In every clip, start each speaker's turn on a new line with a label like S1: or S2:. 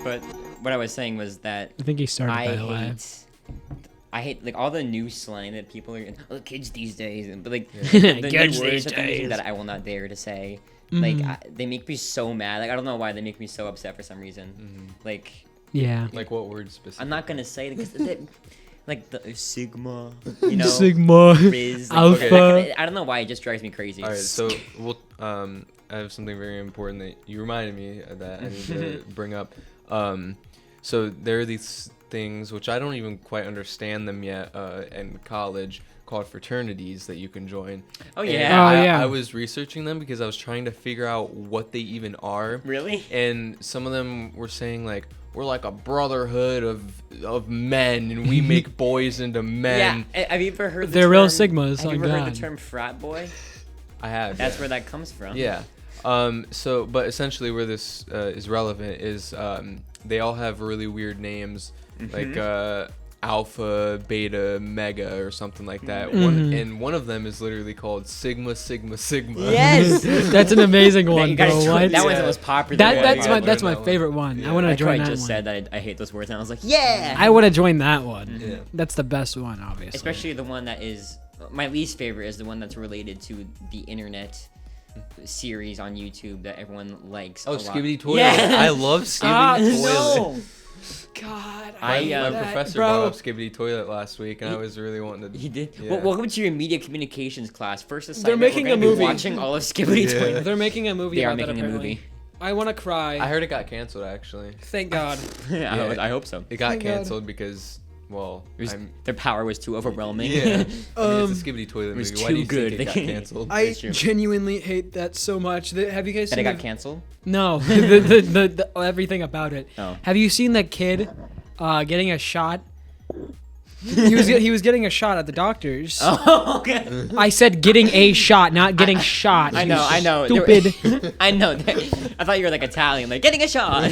S1: But what I was saying was that
S2: I think he started by the way.
S1: I hate like all the new slang that people are kids these days, but like
S2: Kids
S1: the
S2: these
S1: words that they're using
S2: days.
S1: that I will not dare to say. Like they make me so mad. Like I don't know why they make me so upset for some reason. Like
S2: Yeah.
S3: Like what words specifically?
S1: I'm not gonna say it because like the Sigma, you know,
S2: Sigma,
S1: Riz, like,
S2: Alpha.
S1: I don't know why it just drives me crazy.
S3: All right, so we'll I have something very important that you reminded me of that I need to bring up. So there are these things which I don't even quite understand them yet in college called fraternities that you can join.
S1: Oh
S3: And
S1: yeah.
S2: Oh, yeah.
S3: I was researching them because I was trying to figure out what they even are.
S1: Really?
S3: And some of them were saying like we're like a brotherhood of men and we make boys into men.
S1: Yeah. Have you ever heard?
S2: They're real Sigmas,
S1: Have you
S2: oh
S1: ever heard
S2: God.
S1: the term frat boy?
S3: I have.
S1: That's where that comes from.
S3: Yeah. So, but essentially where this is relevant is they all have really weird names, like Alpha, Beta, Mega, or something like that. And one of them is literally called Sigma, Sigma, Sigma.
S1: Yes.
S2: That's an amazing one,
S1: You gotta
S2: bro.
S1: join-
S2: What?
S1: that one's the most popular.
S2: That,
S1: one.
S2: that's
S3: yeah,
S2: my
S3: I
S2: that's my
S3: learned that
S2: favorite one.
S3: Yeah.
S2: I want
S1: I
S2: to join that
S1: just
S2: one.
S1: said that I hate those words, and I was like, yeah.
S2: I would have joined that one.
S3: Yeah.
S2: That's the best one, obviously.
S1: Especially the one that is my least favorite is the one that's related to the internet series on YouTube that everyone likes.
S3: Oh,
S1: a lot.
S3: Skibbity Toilet.
S1: Yeah.
S3: I love Skibbity Toilet.
S1: No.
S2: God,
S1: I,
S3: My
S1: that,
S3: professor
S2: bro.
S3: brought up Skibbity Toilet last week, and I was really wanting to.
S1: He did.
S3: Yeah.
S1: Well, welcome to your media communications class. First assignment.
S2: making
S1: we're
S2: a
S1: gonna be
S2: movie.
S1: watching all of Skibbity
S3: Yeah.
S1: Toilet.
S2: They're making a movie.
S1: They are
S2: about that,
S1: making a
S2: apparently.
S1: movie.
S2: I want to cry.
S3: I heard it got canceled actually.
S2: Thank God.
S1: Yeah, I hope so.
S3: It got
S2: Thank God.
S3: canceled because, well,
S1: Their power was too overwhelming.
S3: yeah. I mean, it's a Skibbity Toilet
S1: it was
S3: movie. Why do
S1: too
S3: you
S1: good.
S3: think it got canceled?
S2: I
S1: That's true.
S2: genuinely hate that so much. Have you guys
S1: That
S2: seen
S1: it got
S2: the-
S1: canceled.
S2: No, the everything about it.
S1: Oh.
S2: Have you seen that kid getting a shot? He was getting a shot at the doctor's.
S1: Oh, okay.
S2: I said getting a shot, not getting shot.
S1: I know.
S2: Stupid.
S1: I know. I thought you were like Italian, like getting a shot.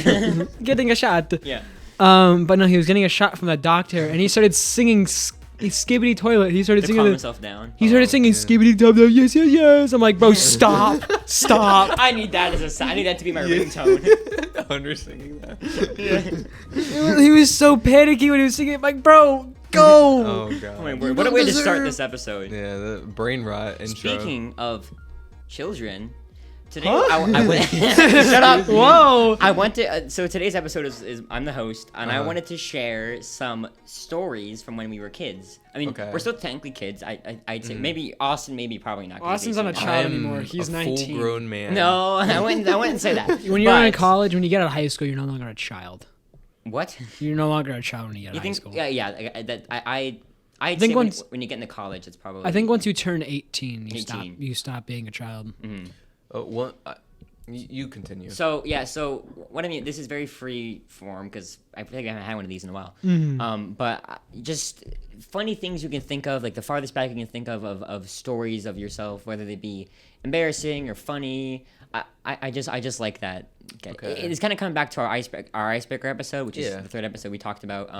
S2: Getting a shot.
S1: Yeah.
S2: But no, he was getting a shot from the doctor, and he started singing Skibbity Toilet. He started
S1: To
S2: singing.
S1: calm himself down.
S2: He started singing Skibbity Toilet. Yes, yes, yes. I'm like, bro, stop, stop.
S1: I need that I need that to be my ringtone.
S3: Under singing that.
S2: He was so panicky when he was singing. I'm like, bro, go.
S3: Oh god.
S1: Oh my word. What a way to start this episode.
S3: Yeah, the brain rot intro.
S1: Speaking of children, today I went. Shut up.
S2: Whoa.
S1: I want to. So today's episode is I'm the host, and I wanted to share some stories from when we were kids. I mean,
S3: Okay.
S1: we're still technically kids. I'd say maybe Austin, maybe probably not. 'cause
S2: Austin's
S1: he's
S2: not a
S1: 18.
S2: child
S3: I'm
S2: anymore. He's
S3: a
S2: 19.
S3: full-grown man.
S1: No, I wouldn't say that.
S2: When you're in
S1: But-
S2: college, when you get out of high school, you're no longer a child.
S1: What?
S2: You're no longer a child when you get out
S1: You
S2: of high
S1: think?
S2: school.
S1: Yeah. That I'd
S2: think
S1: say
S2: once-
S1: when you get into college, it's probably.
S2: I think once you turn 18,
S1: 18.
S2: you stop being a child.
S3: You continue.
S1: So what I mean, this is very free form because I think I haven't had one of these in a while. But just funny things you can think of, like the farthest back you can think of stories of yourself, whether they be embarrassing or funny. I just like that.
S3: Okay.
S1: It's kind of coming back to our icebreaker episode, which is
S3: Yeah.
S1: the third episode. We talked about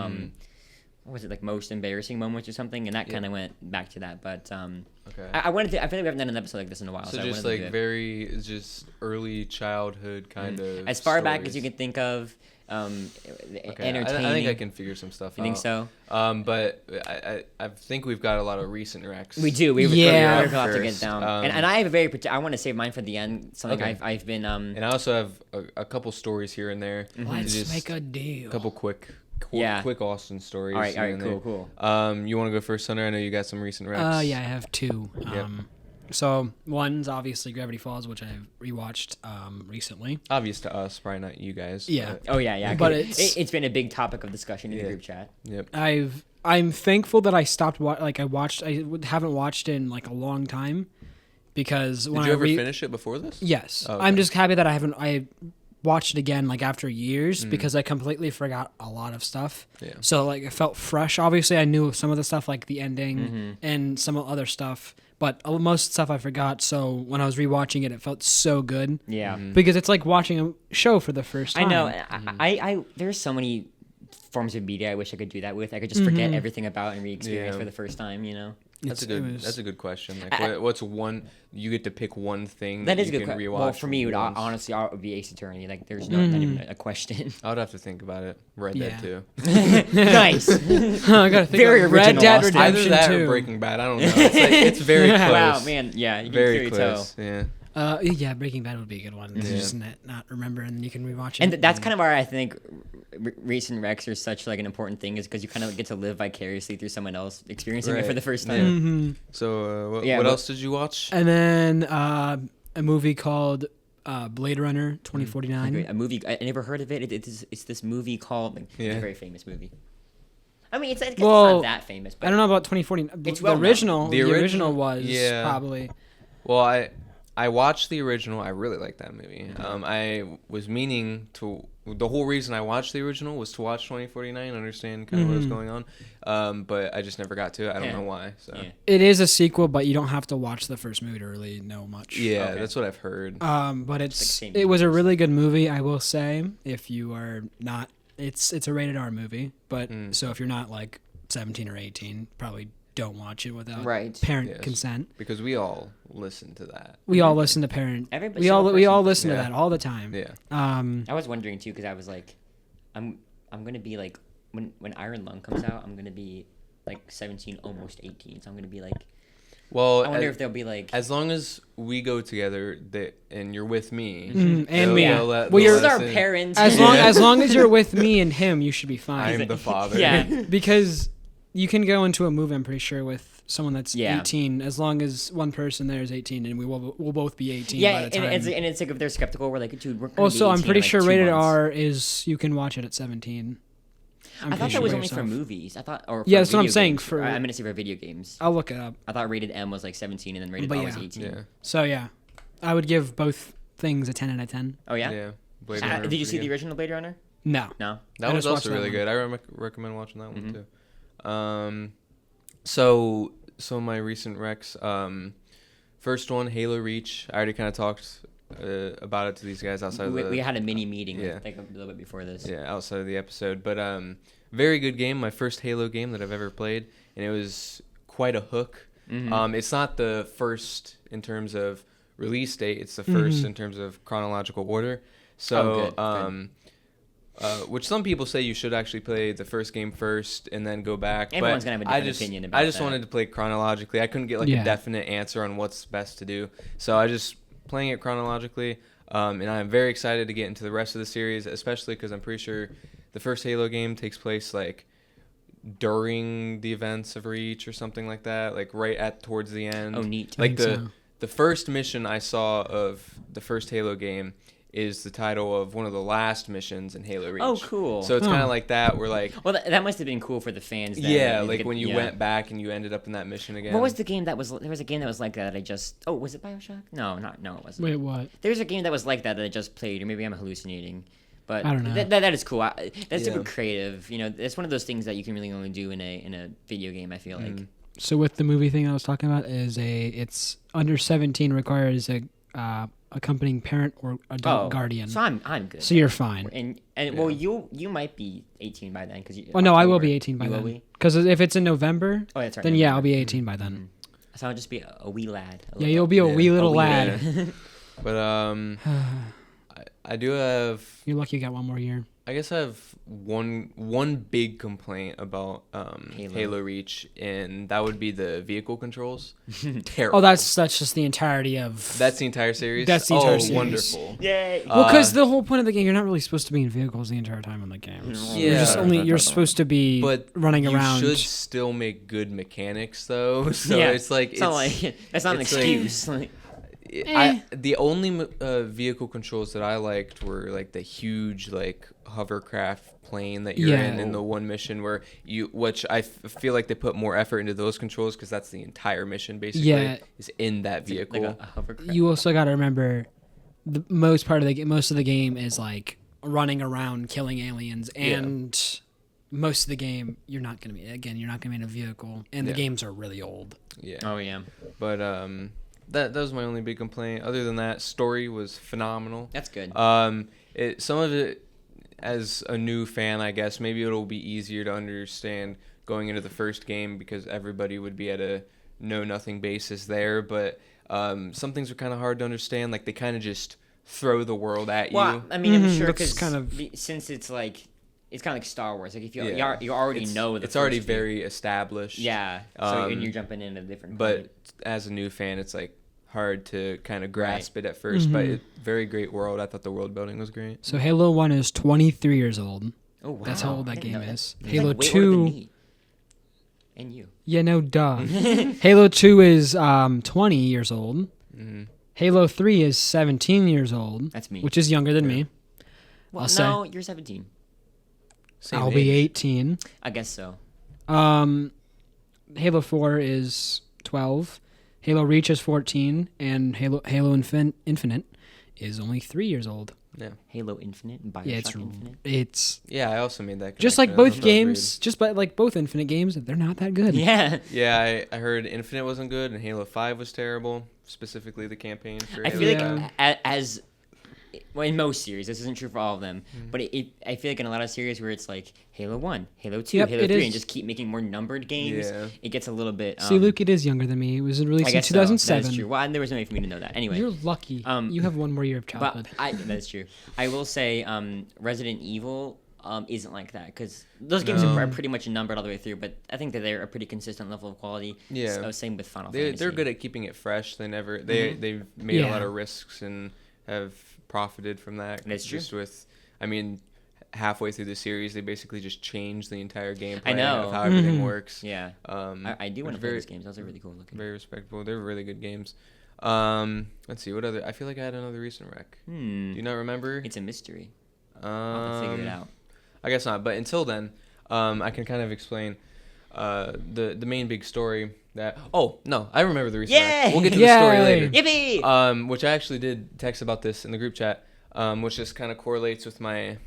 S1: what was it, like most embarrassing moments or something, and that kind of went back to that. But
S3: Okay.
S1: I wanted to. I feel like we haven't done an episode like this in a while.
S3: So
S1: I
S3: just
S1: wanted to
S3: like
S1: do it.
S3: just early childhood kind of.
S1: As far back as
S3: stories.
S1: you can think of,
S3: Okay.
S1: entertaining.
S3: I think I can figure some stuff out.
S1: You think so?
S3: But I think we've got a lot of recent recs.
S1: We do. We have
S2: Yeah.
S1: a lot to get
S3: First,
S1: down.
S3: um,
S1: And I have a very. I want to save mine for the end. Something
S3: Okay.
S1: I've been.
S3: And I also have a couple stories here and there.
S2: Let's
S3: Just
S2: make a deal.
S3: a couple quick
S1: Yeah.
S3: quick Austin stories.
S1: All right.
S3: here and there.
S1: Cool.
S3: You want to go first, Hunter? I know you got some recent recs.
S2: Yeah, I have two. So one's obviously Gravity Falls, which I've rewatched recently.
S3: Obvious to us, probably not you guys.
S2: Yeah.
S3: but-
S1: Oh yeah.
S2: But
S1: 'cause it's been a big topic of discussion in the
S3: Yeah.
S1: group chat.
S3: Yep.
S2: I'm thankful that I stopped haven't watched in like a long time because when
S3: Did you ever
S2: I
S3: finish it before this?
S2: Yes.
S3: Oh,
S2: I'm
S3: okay.
S2: just happy that I watched it again like after years because I completely forgot a lot of stuff.
S3: Yeah.
S2: So like it felt fresh. Obviously I knew some of the stuff like the ending and some other stuff, but most stuff I forgot. So when I was rewatching it, it felt so good.
S1: Yeah.
S2: Because it's like watching a show for the first
S1: I
S2: time.
S1: know. I there's so many forms of media I wish I could do that with. I could just forget everything about and re-experience
S3: Yeah.
S1: for the first time. You know.
S3: That's a good question. Like, what's one? You get to pick one thing
S1: That is
S3: you
S1: a good
S3: can
S1: question.
S3: rewatch.
S1: Well, for me, honestly, it would be Ace Attorney. Like, there's not even a question.
S3: I would have to think about it. Red Dead 2.
S1: Nice.
S2: I gotta think
S1: Very
S2: of Red
S1: original,
S2: Dead
S1: Austin.
S3: Either
S2: Redemption
S3: that
S2: 2.
S3: or Breaking Bad. I don't know. It's very close.
S1: Wow, man. Yeah, you can
S3: Very
S1: clearly tell.
S3: close. Yeah.
S2: Yeah, Breaking Bad would be a good one.
S3: Yeah.
S2: Just not remember, and then you can rewatch it.
S1: And that's kind of why I think recent recs are such like an important thing, is because you kind of get to live vicariously through someone else experiencing it for the first time.
S2: Mm-hmm.
S3: So what
S1: Yeah,
S3: else did you watch?
S2: And then a movie called Blade Runner 2049.
S1: A movie I never heard of it. It's this movie called it's a very famous movie. I mean, it's not that famous. But
S2: I don't know about 2049.
S1: It's
S2: the
S1: well known.
S2: original.
S3: The
S2: The
S3: original
S2: original was probably.
S3: Well, I watched the original. I really liked that movie. I was meaning to. The whole reason I watched the original was to watch 2049, understand kind of what was going on. But I just never got to it. I don't know why. So
S2: It is a sequel, but you don't have to watch the first movie to really know much.
S3: yeah,
S1: Okay.
S3: that's what I've heard.
S2: But
S1: It's like
S2: it was a really good movie, I will say. If you are not, it's a rated R movie, but so if you're not like 17 or 18, probably don't watch it without parent
S3: Yes.
S2: consent.
S3: Because we all listen to that.
S2: We all listen to parent.
S1: Everybody-
S2: We all
S1: person.
S2: listen to
S3: Yeah.
S2: that all the time.
S3: Yeah.
S1: I was wondering too, because I was like, I'm gonna be like when Iron Lung comes out, I'm gonna be like 17, almost 18. So I'm gonna be like,
S3: Well,
S1: I wonder if they'll be like,
S3: as long as we go together, and you're with me,
S2: And
S3: they'll-
S2: me.
S3: they'll let-
S2: Well,
S3: they'll
S2: you're
S3: let
S1: our
S3: us in.
S1: parents.
S2: As long as you're with me and him, you should be fine.
S3: I'm the father.
S1: Yeah.
S2: Because you can go into a movie, I'm pretty sure, with someone that's
S1: Yeah.
S2: 18, as long as one person there is 18, and we'll both be 18
S1: Yeah,
S2: by the time.
S1: and it's like if they're skeptical, we're like, dude, we're gonna
S2: Also,
S1: be
S2: I'm
S1: 18
S2: pretty
S1: in, like,
S2: sure
S1: 2
S2: rated
S1: months.
S2: R is you can watch it at 17.
S1: I thought that was only for movies. I thought, or for
S2: Yeah, that's what I'm
S1: video
S2: saying,
S1: games.
S2: for-
S1: I'm gonna say for video games.
S2: I'll look it up.
S1: I thought rated M was like 17, and then rated
S2: But
S1: R was
S2: yeah.
S1: 18.
S3: Yeah.
S2: So yeah, I would give both things a 10 out of 10.
S1: Oh yeah.
S3: Yeah. Blade Runner
S1: Did you
S3: was
S1: see
S3: pretty
S1: the
S3: good.
S1: original Blade Runner?
S2: No.
S1: No.
S3: That
S2: I
S3: was
S2: just watched
S3: also
S2: that
S3: really
S2: one.
S3: good. I recommend watching that one
S1: Mhm.
S3: too. So my recent recs. First one, Halo Reach. I already kind of talked about it to these guys outside of the.
S1: We had a mini meeting
S3: Yeah.
S1: like a little bit before this.
S3: Yeah, outside of the episode, but very good game. My first Halo game that I've ever played, and it was quite a hook.
S1: Mhm.
S3: It's not the first in terms of release date. It's the first in terms of chronological order. So,
S1: good.
S3: which some people say you should actually play the first game first and then go back.
S1: Everyone's
S3: but
S1: gonna have a different opinion about
S3: I just
S1: that.
S3: wanted to play chronologically. I couldn't get like
S2: Yeah.
S3: a definite answer on what's best to do, so I just playing it chronologically. And I'm very excited to get into the rest of the series, especially because I'm pretty sure the first Halo game takes place like during the events of Reach or something like that, like right at towards the end.
S1: Oh, neat.
S3: Like
S2: think so.
S3: the first mission I saw of the first Halo game is the title of one of the last missions in Halo Reach.
S1: Oh, cool.
S3: So it's kind of like that. We're like,
S1: Well, that must have been cool for the fans. Then,
S3: yeah,
S1: to
S3: like
S1: get-
S3: when you
S1: yeah.
S3: went back and you ended up in that mission again.
S1: What was the game that was? There was a game that was like that. I just. Oh, was it BioShock? No, no, it wasn't.
S2: Wait, what?
S1: There's a game that was like that I just played, or maybe I'm hallucinating. But
S2: I don't know.
S1: That is cool. That's super
S3: Yeah.
S1: creative. You know, it's one of those things that you can really only do in a video game. I feel like.
S2: So with the movie thing I was talking about it's under 17 requires a accompanying parent or adult guardian.
S1: So I'm good.
S2: So you're fine.
S1: And well, you might be 18 by then because you.
S2: Well, no, I will
S1: October.
S2: be 18 by
S1: You will
S2: then.
S1: be?
S2: Because if it's in November,
S1: Oh, that's right.
S2: then yeah, I'll
S1: November.
S2: be 18 by then.
S1: So I'll just be a wee lad.
S2: Yeah, you'll be a wee little
S1: wee
S2: lad.
S1: lad.
S3: But I do have.
S2: You're lucky you got one more year.
S3: I guess I have one big complaint about Halo Reach, and that would be the vehicle controls. Terrible.
S2: Oh, that's just the entirety of.
S3: That's the entire series.
S2: That's the entire series.
S3: Wonderful.
S1: Yay.
S2: Well, because the whole point of the game, you're not really supposed to be in vehicles the entire time in the game.
S3: Yeah.
S2: You're supposed to be
S3: But
S2: running around.
S3: You should still make good mechanics, though. So
S1: Yeah.
S3: it's like
S1: It's not like that's not an
S3: it's like-
S1: excuse. Like,
S3: the only vehicle controls that I liked were like the huge like hovercraft plane that you're in the one mission where which I feel like they put more effort into those controls because that's the entire mission basically is in that vehicle.
S1: like a hovercraft.
S2: You also got to remember, the most of the game is like running around killing aliens, and most of the game you're not gonna be in a vehicle, and the games are really old.
S3: Yeah.
S1: Oh yeah.
S3: But that was my only big complaint. Other than that, story was phenomenal.
S1: That's good.
S3: Some of it, as a new fan, I guess, maybe it'll be easier to understand going into the first game because everybody would be at a know-nothing basis there, but some things are kind of hard to understand. Like, they kind of just throw the world at you.
S1: Well, I mean, I'm sure
S2: that's
S1: because
S2: kind of-
S1: since it's like it's kind of like Star Wars. Like if you
S3: Yeah.
S1: you already
S3: It's-
S1: know the
S3: it's already
S1: first few.
S3: very established.
S1: Yeah. So and you're jumping in at a different.
S3: But
S1: point.
S3: as a new fan, it's like hard to kind of grasp it at 1st. But very great world. I thought the world building was great.
S2: So Halo 1 is 23 years old.
S1: Oh wow.
S2: That's how old
S1: I
S2: that
S1: didn't know
S2: game
S1: that.
S2: is.
S1: It's
S2: Halo
S1: like way older than
S2: 2.
S1: me. And you.
S2: Yeah, no, duh. Halo 2 is 20 years old.
S3: Mm-hmm.
S2: Halo 3 is 17 years old.
S1: That's me.
S2: Which is younger than me.
S1: Well,
S2: I'll
S1: no, you're 17.
S3: Same
S2: I'll be
S3: age.
S2: 18.
S1: I guess so.
S2: Halo 4 is 12. Halo Reach is 14, and Halo Infinite is only 3 years old.
S3: Yeah.
S1: Halo Infinite and Bioshock
S2: Yeah, it's
S1: Infinite.
S2: it's
S3: Yeah, I also made that.
S2: just like
S3: connection.
S2: both
S3: That was
S2: games, just like both Infinite games, they're not that good.
S1: Yeah.
S3: weird. Yeah, I heard Infinite wasn't good and Halo 5 was terrible, specifically the campaign for
S1: I
S3: Halo
S1: feel
S3: 5.
S1: like as well, in most series, this isn't true for all of them, but I feel like in a lot of series where it's like Halo 1, Halo 2,
S2: Yep,
S1: Halo
S2: it
S1: 3,
S2: is.
S1: and just keep making more numbered games,
S3: Yeah.
S1: it gets a little bit.
S2: See, Luke, it is younger than me. It was released
S1: I
S2: in
S1: guess
S2: 2007.
S1: So. That is true. Well, and there was no way for me to know that. Anyway,
S2: You're lucky. You have one more year of childhood.
S1: but that's true. I will say Resident Evil isn't like that because those games are pretty much numbered all the way through, but I think that they're a pretty consistent level of quality.
S3: Yeah.
S1: So, same with Final
S3: They're
S1: Fantasy.
S3: good at keeping it fresh. They've made a lot of risks and have profited from that.
S1: That's true.
S3: Just with, I mean, halfway through the series, they basically just changed the entire gameplay
S1: I know.
S3: of how everything works.
S1: Yeah. I do want to
S3: which
S1: play
S3: very-
S1: these games. Those are really cool looking.
S3: Very respectable. They're really good games. Let's see what other. I feel like I had another recent rec. Do you not remember?
S1: It's a mystery. I'll have to figure it out.
S3: I guess not. But until then, I can kind of explain the main big story that. Oh no, I remember the recent.
S1: Yay!
S3: We'll get to the story
S2: Yay!
S3: later.
S1: Yippee!
S3: Which I actually did text about this in the group chat. Which just kind of correlates with my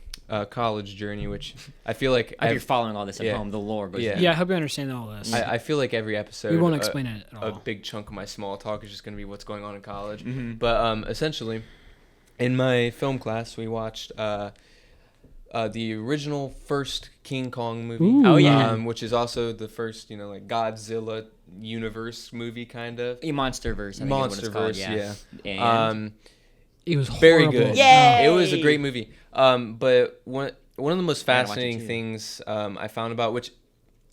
S3: college journey, which I feel like
S1: If you're following all this at
S3: yeah.
S1: home, the lore goes.
S3: Yeah.
S1: down.
S2: Yeah, I hope you understand all this.
S3: I feel like every episode
S2: we won't explain it at
S3: a
S2: all.
S3: big chunk of my small talk is just going to be what's going on in college.
S1: Mm-hmm.
S3: But essentially, in my film class, we watched the original first King Kong movie.
S2: Ooh.
S1: Oh, yeah.
S3: Which is also the first, like Godzilla universe movie, kind of.
S1: A Monsterverse. I think is what it's called.
S3: Monsterverse,
S1: Yeah.
S3: And
S2: It was
S3: very
S2: horrible.
S3: good.
S1: Yay!
S3: It was a great movie. But one of the most
S1: I gotta watch it
S3: fascinating
S1: too.
S3: things I found about, which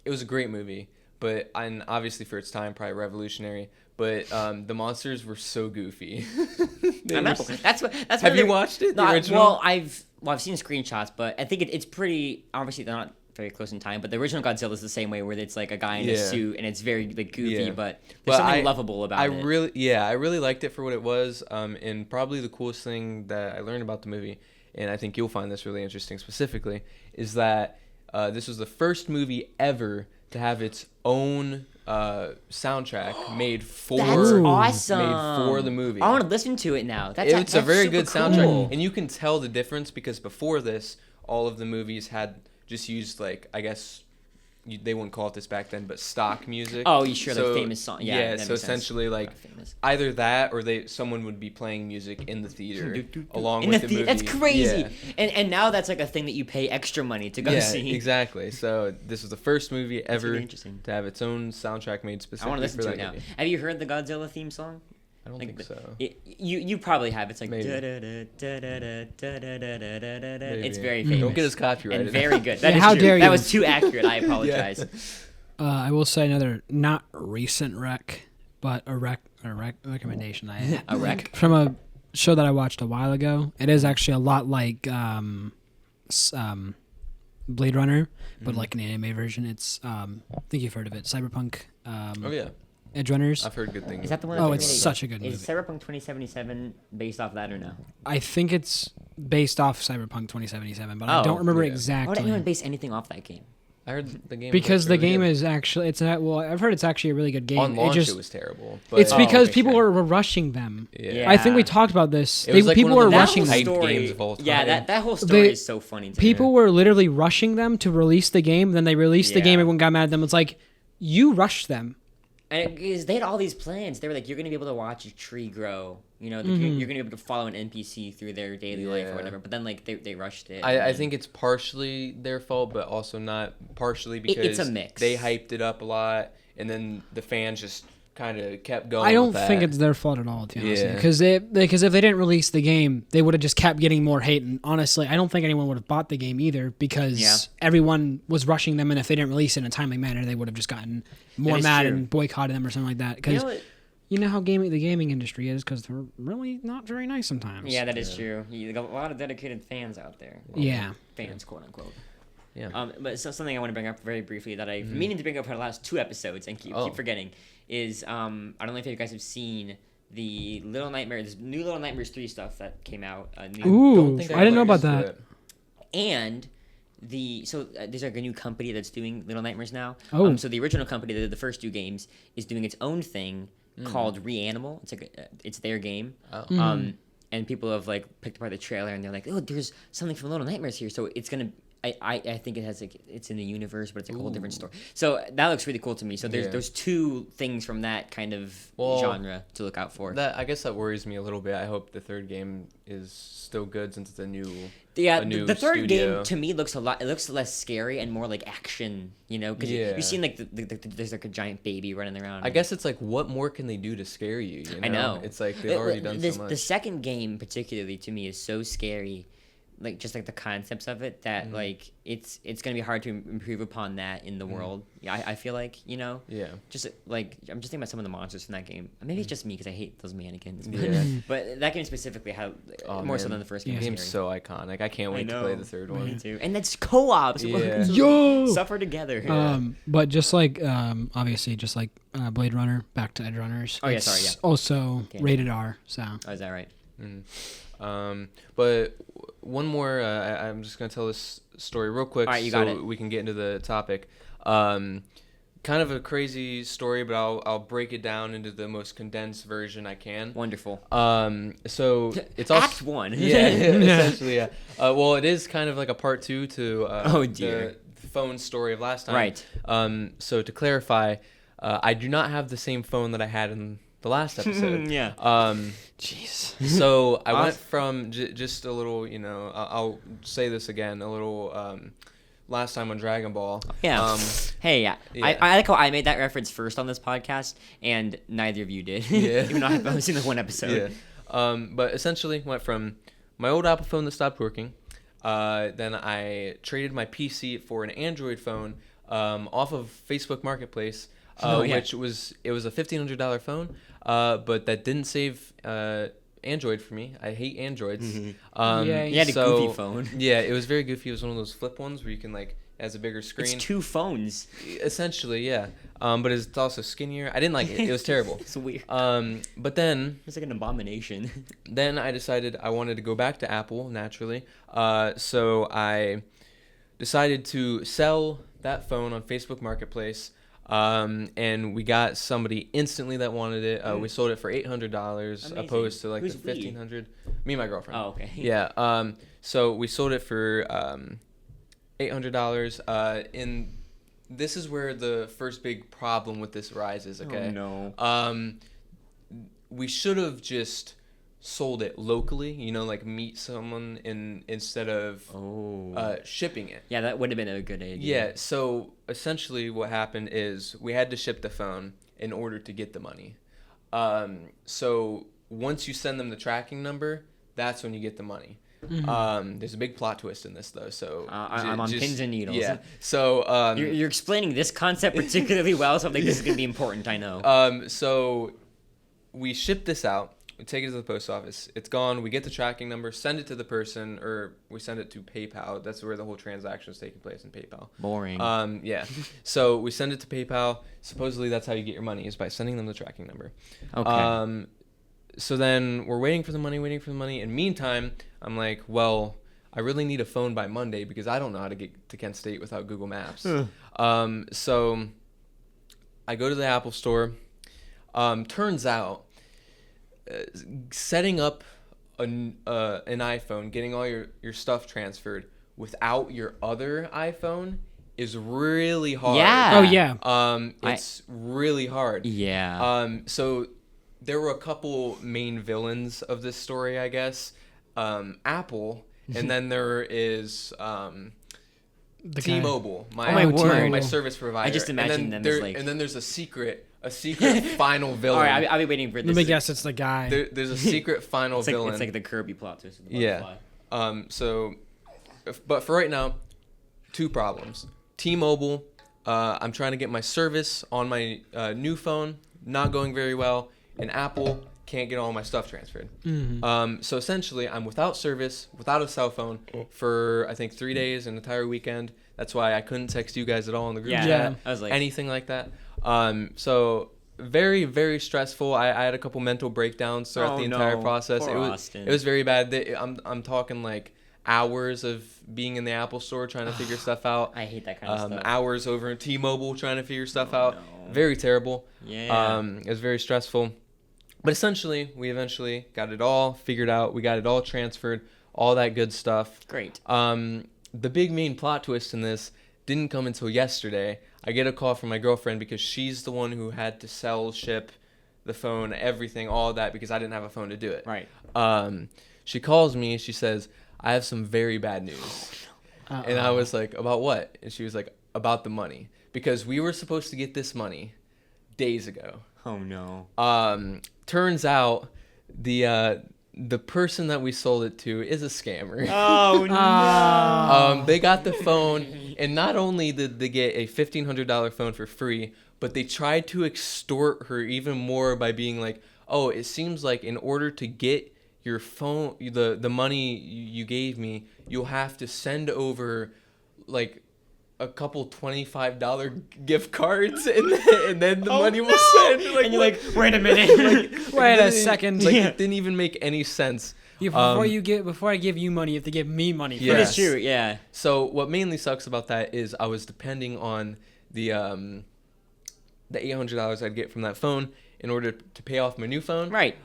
S3: it was a great movie, but and obviously for its time probably revolutionary. But the monsters were so goofy. They
S1: I
S3: were
S1: know.
S3: s-
S1: That's
S3: Have
S1: where
S3: you
S1: they're-
S3: watched it? The
S1: No,
S3: original?
S1: well, I've seen screenshots, but I think it's pretty. Obviously, they're not very close in time. But the original Godzilla is the same way, where it's like a guy in a
S3: Yeah.
S1: suit, and it's very like goofy,
S3: Yeah.
S1: but there's
S3: But
S1: something lovable about
S3: I
S1: it.
S3: really liked it for what it was. And probably the coolest thing that I learned about the movie, and I think you'll find this really interesting specifically, is that this was the first movie ever to have its own soundtrack made for
S1: That's
S2: Ooh.
S1: awesome.
S3: made for the movie.
S1: I want to listen to it now. That's
S3: It's a very
S1: super
S3: good
S1: cool.
S3: soundtrack, and you can tell the difference because before this, all of the movies had just used like I guess they wouldn't call it this back then, but stock music.
S1: Oh, you sure?
S3: So,
S1: Like famous song. Yeah.
S3: Yeah.
S1: that
S3: So
S1: makes sense.
S3: essentially, like
S1: Not famous.
S3: either that or someone would be playing music in the theater along
S1: In
S3: with
S1: the
S3: the movie.
S1: That's crazy.
S3: Yeah.
S1: And now that's like a thing that you pay extra money to go
S3: Yeah,
S1: see.
S3: exactly. So this was the first movie
S1: That's
S3: ever
S1: really interesting.
S3: to have its own soundtrack made
S1: I
S3: specifically
S1: want to listen
S3: for
S1: to
S3: that
S1: it now.
S3: movie.
S1: Have you heard the Godzilla theme song?
S3: I don't
S1: Like
S3: think so.
S1: You probably have. It's like
S3: Maybe.
S1: it's
S3: Maybe.
S1: very famous.
S3: Don't get us copyrighted.
S1: and very good.
S2: Yeah,
S1: That is
S2: how
S1: true.
S2: dare
S1: That
S2: you.
S1: was too accurate. I apologize.
S2: I will say another not recent rec, but a recommendation I had.
S1: A rec?
S2: From a show that I watched a while ago. It is actually a lot like Blade Runner, but like an anime version. It's I think you've heard of it, Cyberpunk.
S3: Oh yeah,
S2: Edge Runners.
S3: I've heard good things.
S1: Is that the one?
S2: Oh,
S1: that
S2: it's
S1: made it?
S2: such a good
S1: Is
S2: movie.
S1: Cyberpunk 2077 based off that or no?
S2: I think it's based off Cyberpunk 2077, but I
S1: Oh,
S2: don't remember
S3: yeah.
S1: Why
S2: exactly.
S1: would anyone base anything off that game?
S3: I heard the game.
S2: Because the
S3: really
S2: game
S3: good.
S2: is actually I've heard it's actually a really good game.
S3: on launch.
S2: it just
S3: It was terrible. But
S2: it's because
S1: okay,
S2: people
S1: sure.
S2: were rushing them.
S3: yeah.
S2: I think we
S1: Yeah.
S2: talked about this.
S3: It was like
S2: people
S3: one of
S2: were
S3: the
S2: rushing
S3: most
S2: them.
S3: hyped games of all
S1: Yeah,
S3: time.
S1: that whole story
S2: They-
S1: is so funny to me.
S2: People were literally rushing them to release the game. Then they released the game.
S1: Yeah.
S2: Everyone got mad at them. It's like you rushed them.
S1: And because they had all these plans. They were like, you're going to be able to watch a tree grow. You know, you're going to be able to follow an NPC through their daily life or
S3: Yeah.
S1: whatever. But then, like, they rushed it.
S3: I
S1: and-
S3: think it's partially their fault, but also not partially because
S1: it's a mix.
S3: they hyped it up a lot, and then the fans just kind of kept going.
S2: I don't
S3: with that.
S2: think it's their fault at all, to be honest.
S3: Yeah.
S2: Because if they didn't release the game, they would have just kept getting more hate. And honestly, I don't think anyone would have bought the game either because everyone was rushing them. And if they didn't release it in a timely manner, they would have just gotten more mad and boycotted them or something like that. Because you know how the gaming industry is, because they're really not very nice sometimes.
S1: Yeah, that is true. You got a lot of dedicated fans out there. Fans, quote unquote.
S3: Yeah.
S1: But something I want to bring up very briefly that I've meaning to bring up for the last 2 episodes and keep forgetting is I don't know if you guys have seen the Little Nightmares, new Little Nightmares 3 stuff that came out.
S2: Ooh, I didn't know about that.
S1: And there's like a new company that's doing Little Nightmares now.
S2: Oh.
S1: So the original company that did the first 2 games is doing its own thing called Reanimal. It's like it's their game.
S3: Oh.
S1: And people have like picked apart the trailer and they're like, oh, there's something from Little Nightmares here. So it's gonna. I think it has like it's in the universe, but it's like a whole different story. So that looks really cool to me. So there's 2 things from that kind of genre to look out for.
S3: I guess that worries me a little bit. I hope the 3rd game is still good since it's a new.
S1: Yeah,
S3: a new
S1: the 3rd
S3: studio.
S1: game to me looks it looks less scary and more like action. You know, because you've seen like there's like a giant baby running around.
S3: I guess it's like, what more can they do to scare you? You know?
S1: I know.
S3: It's like they've already done so much.
S1: The 2nd game particularly to me is so scary. Like just like the concepts of it that like it's gonna be hard to improve upon that in the world. Yeah, I feel like just like I'm just thinking about some of the monsters from that game. Maybe it's just me because I hate those mannequins. But that game specifically had more so than the first game.
S3: The game's so iconic. I can't wait to play the 3rd one.
S1: Me too. And that's co-op. So
S2: Yo,
S1: suffer together.
S2: But just like obviously, just like Blade Runner, back to Edge Runners.
S1: Oh yeah, sorry. Yeah.
S2: Also rated R. So.
S1: Oh, is that right?
S3: But one more, I'm just going to tell this story real quick we can get into the topic. Kind of a crazy story, but I'll break it down into the most condensed version I can.
S1: Wonderful.
S3: So it's also
S1: Act 1.
S3: Essentially, yeah. Well, it is kind of like a part 2 to
S1: the
S3: phone story of last time.
S1: Right.
S3: So to clarify, I do not have the same phone that I had in the last episode.
S2: Jeez.
S3: So I went from just a little, I'll say this again, a little last time on Dragon Ball.
S1: Yeah. I like how I made that reference first on this podcast, and neither of you did.
S3: Yeah.
S1: Even though I've only seen the 1 episode.
S3: Yeah. But essentially went from my old Apple phone that stopped working. Then I traded my PC for an Android phone off of Facebook Marketplace. Which was a $1,500 phone, but that didn't save Android for me. I hate Androids.
S1: You had a goofy phone.
S3: Yeah, it was very goofy. It was one of those flip ones where you can it has a bigger screen.
S1: It's 2 phones.
S3: Essentially, yeah. But it's also skinnier. I didn't like it. It was terrible.
S1: It's weird.
S3: But then
S1: it's like an abomination.
S3: Then I decided I wanted to go back to Apple naturally. So I decided to sell that phone on Facebook Marketplace. And we got somebody instantly that wanted it. We sold it for $800 opposed to
S1: Who's
S3: the $1,500. Me and my girlfriend.
S1: Oh, okay.
S3: Yeah. So we sold it for $800. And this is where the first big problem with this arises. Okay.
S1: Oh no.
S3: We should have just sold it locally, meet someone instead of shipping it.
S1: Yeah, that would have been a good idea.
S3: Yeah, so essentially what happened is we had to ship the phone in order to get the money. So once you send them the tracking number, that's when you get the money. There's a big plot twist in this though, so
S1: I'm on pins and needles.
S3: Yeah. So
S1: you're explaining this concept particularly well, so I think this is gonna be important. I know.
S3: So we ship this out. We take it to the post office. It's gone. We get the tracking number, send it to the person, or we send it to PayPal. That's where the whole transaction is taking place in PayPal.
S1: Boring.
S3: Yeah. So we send it to PayPal. Supposedly that's how you get your money, is by sending them the tracking number.
S1: Okay.
S3: So then we're waiting for the money. In meantime, I'm like, well, I really need a phone by Monday because I don't know how to get to Kent State without Google Maps. So I go to the Apple store. Turns out, setting up an iPhone, getting all your stuff transferred without your other iPhone is really hard.
S1: Yeah.
S2: Oh yeah.
S3: It's really hard.
S1: Yeah.
S3: So there were a couple main villains of this story, I guess. Apple, and then there is T-Mobile, my service provider.
S1: I just imagine them as like.
S3: And then there's a secret a secret final villain.
S1: All right, I'll be waiting for this.
S2: Let me guess, it's the guy.
S3: There's a secret final villain.
S1: It's like the Kirby plot twist.
S3: Yeah. But for right now, 2 problems. T-Mobile, I'm trying to get my service on my new phone, not going very well, and Apple can't get all my stuff transferred. So essentially, I'm without service, without a cell phone for I think 3 days, an entire weekend. That's why I couldn't text you guys at all in the group chat,
S1: I was like,
S3: anything like that. So very, very stressful. I had a couple mental breakdowns throughout the entire process. It was very bad. I'm talking like hours of being in the Apple store trying to figure stuff out.
S1: I hate that kind of stuff.
S3: Hours over in T-Mobile trying to figure stuff out. No. Very terrible.
S1: Yeah.
S3: It was very stressful. But essentially, we eventually got it all figured out. We got it all transferred, all that good stuff.
S1: Great.
S3: The big main plot twist in this didn't come until yesterday. I get a call from my girlfriend because she's the one who had to sell, ship the phone, everything, all of that, because I didn't have a phone to do it.
S1: Right.
S3: She calls me. She says, I have some very bad news. And I was like, about what? And she was like, about the money. Because we were supposed to get this money days ago.
S1: Oh, no.
S3: Turns out the person that we sold it to is a scammer.
S1: Oh, no.
S3: They got the phone, and not only did they get a $1,500 phone for free, but they tried to extort her even more by being like, oh, it seems like in order to get your phone, the money you gave me, you'll have to send over like a couple $25 gift cards, and then the money will send. Like,
S1: and you're like, wait a minute.
S2: Wait a second.
S3: Like, it didn't even make any sense.
S2: Before I give you money, you have to give me money.
S3: Yeah.
S1: It's true, yeah.
S3: So what mainly sucks about that is I was depending on the $800 I'd get from that phone in order to pay off my new phone.
S1: Right.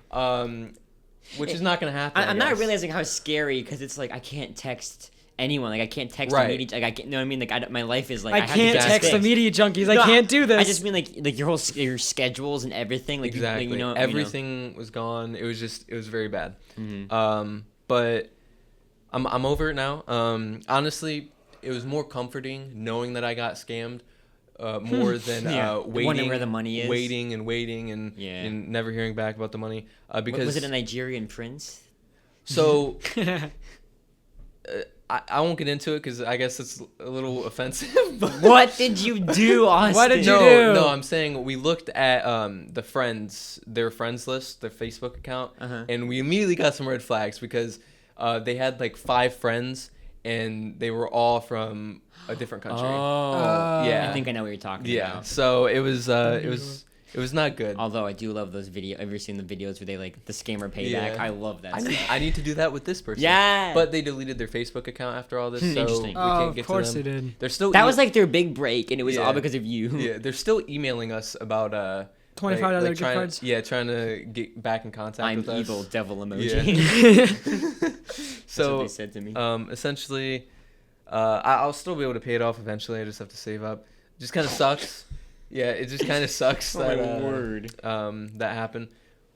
S3: Which is not going to happen.
S1: I'm not realizing how scary, because it's like I can't text anyone. Like I can't text the media. Like I can't. No, I mean, like my life is like
S2: I can't text the media junkies. I can't do this.
S1: I just mean like your schedules and everything. Like
S3: exactly.
S1: You know,
S3: everything was gone. It was very bad.
S1: Mm-hmm.
S3: But I'm over it now. Honestly, it was more comforting knowing that I got scammed. More than
S1: wondering where the money is.
S3: waiting and never hearing back about the money. Because
S1: was it a Nigerian prince?
S3: So I won't get into it because I guess it's a little offensive. But
S1: what did you do, Austin?
S2: What did you do?
S3: No, I'm saying we looked at their friends list, their Facebook account, and we immediately got some red flags because they had like 5 friends and they were all from a different country.
S1: Oh,
S3: yeah.
S1: I think I know what you're talking about.
S3: Yeah, so it was not good.
S1: Although I do love those videos. Have you seen the videos where they like the scammer payback?
S3: Yeah.
S1: I love that.
S3: I need to do that with this person.
S1: Yeah.
S3: But they deleted their Facebook account after all this, so
S1: Interesting.
S3: we can't get
S2: of course
S3: to them.
S2: they did.
S3: They're still
S1: that was like their big break, and it was all because of you.
S3: Yeah, they're still emailing us about
S2: $25 gift cards.
S3: Yeah, trying to get back in contact with us.
S1: I'm evil devil emoji.
S3: Yeah. So
S1: that's what they said to me.
S3: Essentially, I'll still be able to pay it off eventually. I just have to save up. It just kind of sucks. Yeah, it just kind of sucks that that happened.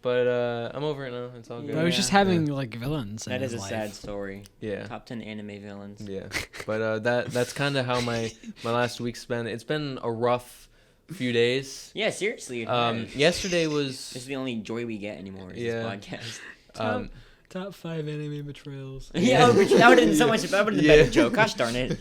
S3: But I'm over it now. It's all good.
S2: I was just having like villains.
S1: That
S2: in
S1: is
S2: his
S1: a
S2: life.
S1: sad story.
S3: Yeah.
S1: Top 10 anime villains.
S3: Yeah. But that's kind of how my last week's been. It's been a rough few days.
S1: Yeah, seriously.
S3: Yesterday was.
S1: This is the only joy we get anymore. Is this podcast.
S2: Top 5 anime betrayals.
S1: Yeah, that would have been so much. That would have been a better joke. Gosh darn it.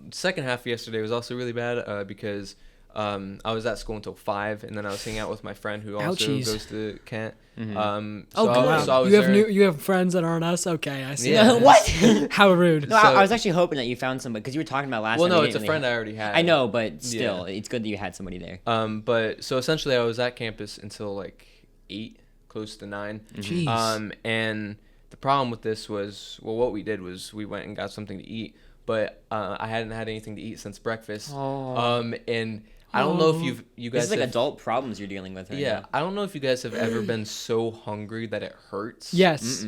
S3: Second half of yesterday was also really bad because I was at school until 5, and then I was hanging out with my friend who also goes to Kent.
S2: Wow.
S3: So
S2: you have friends that aren't us? Okay, I see.
S3: Yeah.
S1: What?
S2: How rude.
S1: No, I was actually hoping that you found somebody because you were talking about last time.
S3: Well, no, it's a friend I already had.
S1: I know, but still, it's good that you had somebody there.
S3: But so essentially, I was at campus until like 8, close to 9.
S2: Jeez.
S3: And the problem with this was, well, what we did was we went and got something to eat, but I hadn't had anything to eat since breakfast. And I don't know if you guys.
S1: This is like adult problems you're dealing with right now.
S3: I don't know if you guys have ever been so hungry that it hurts.
S2: Yes.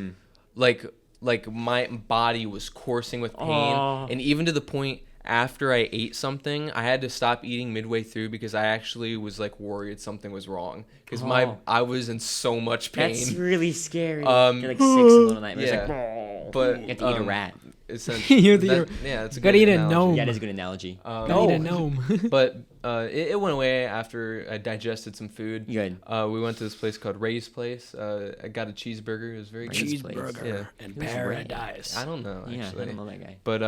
S3: Like my body was coursing with pain, and even to the point after I ate something, I had to stop eating midway through because I actually was like worried something was wrong because I was in so much pain.
S1: That's really scary. You're like 6 in the middle of the night.
S3: Yeah.
S1: Like,
S3: but
S1: you have to eat a rat.
S3: essentially,
S2: You
S3: that's a
S2: gotta
S3: good
S2: eat a
S3: analogy.
S2: gnome.
S1: Yeah, that is a good analogy.
S2: Gotta eat a gnome.
S3: But it went away after I digested some food.
S1: Good.
S3: We went to this place called Ray's Place. I got a cheeseburger. It was very good.
S1: Ray's Place.
S2: Cheeseburger
S3: Yeah.
S2: and
S1: Who's Ray?
S2: paradise.
S3: I don't know,
S1: Yeah, I
S3: actually.
S1: don't know that guy.
S3: But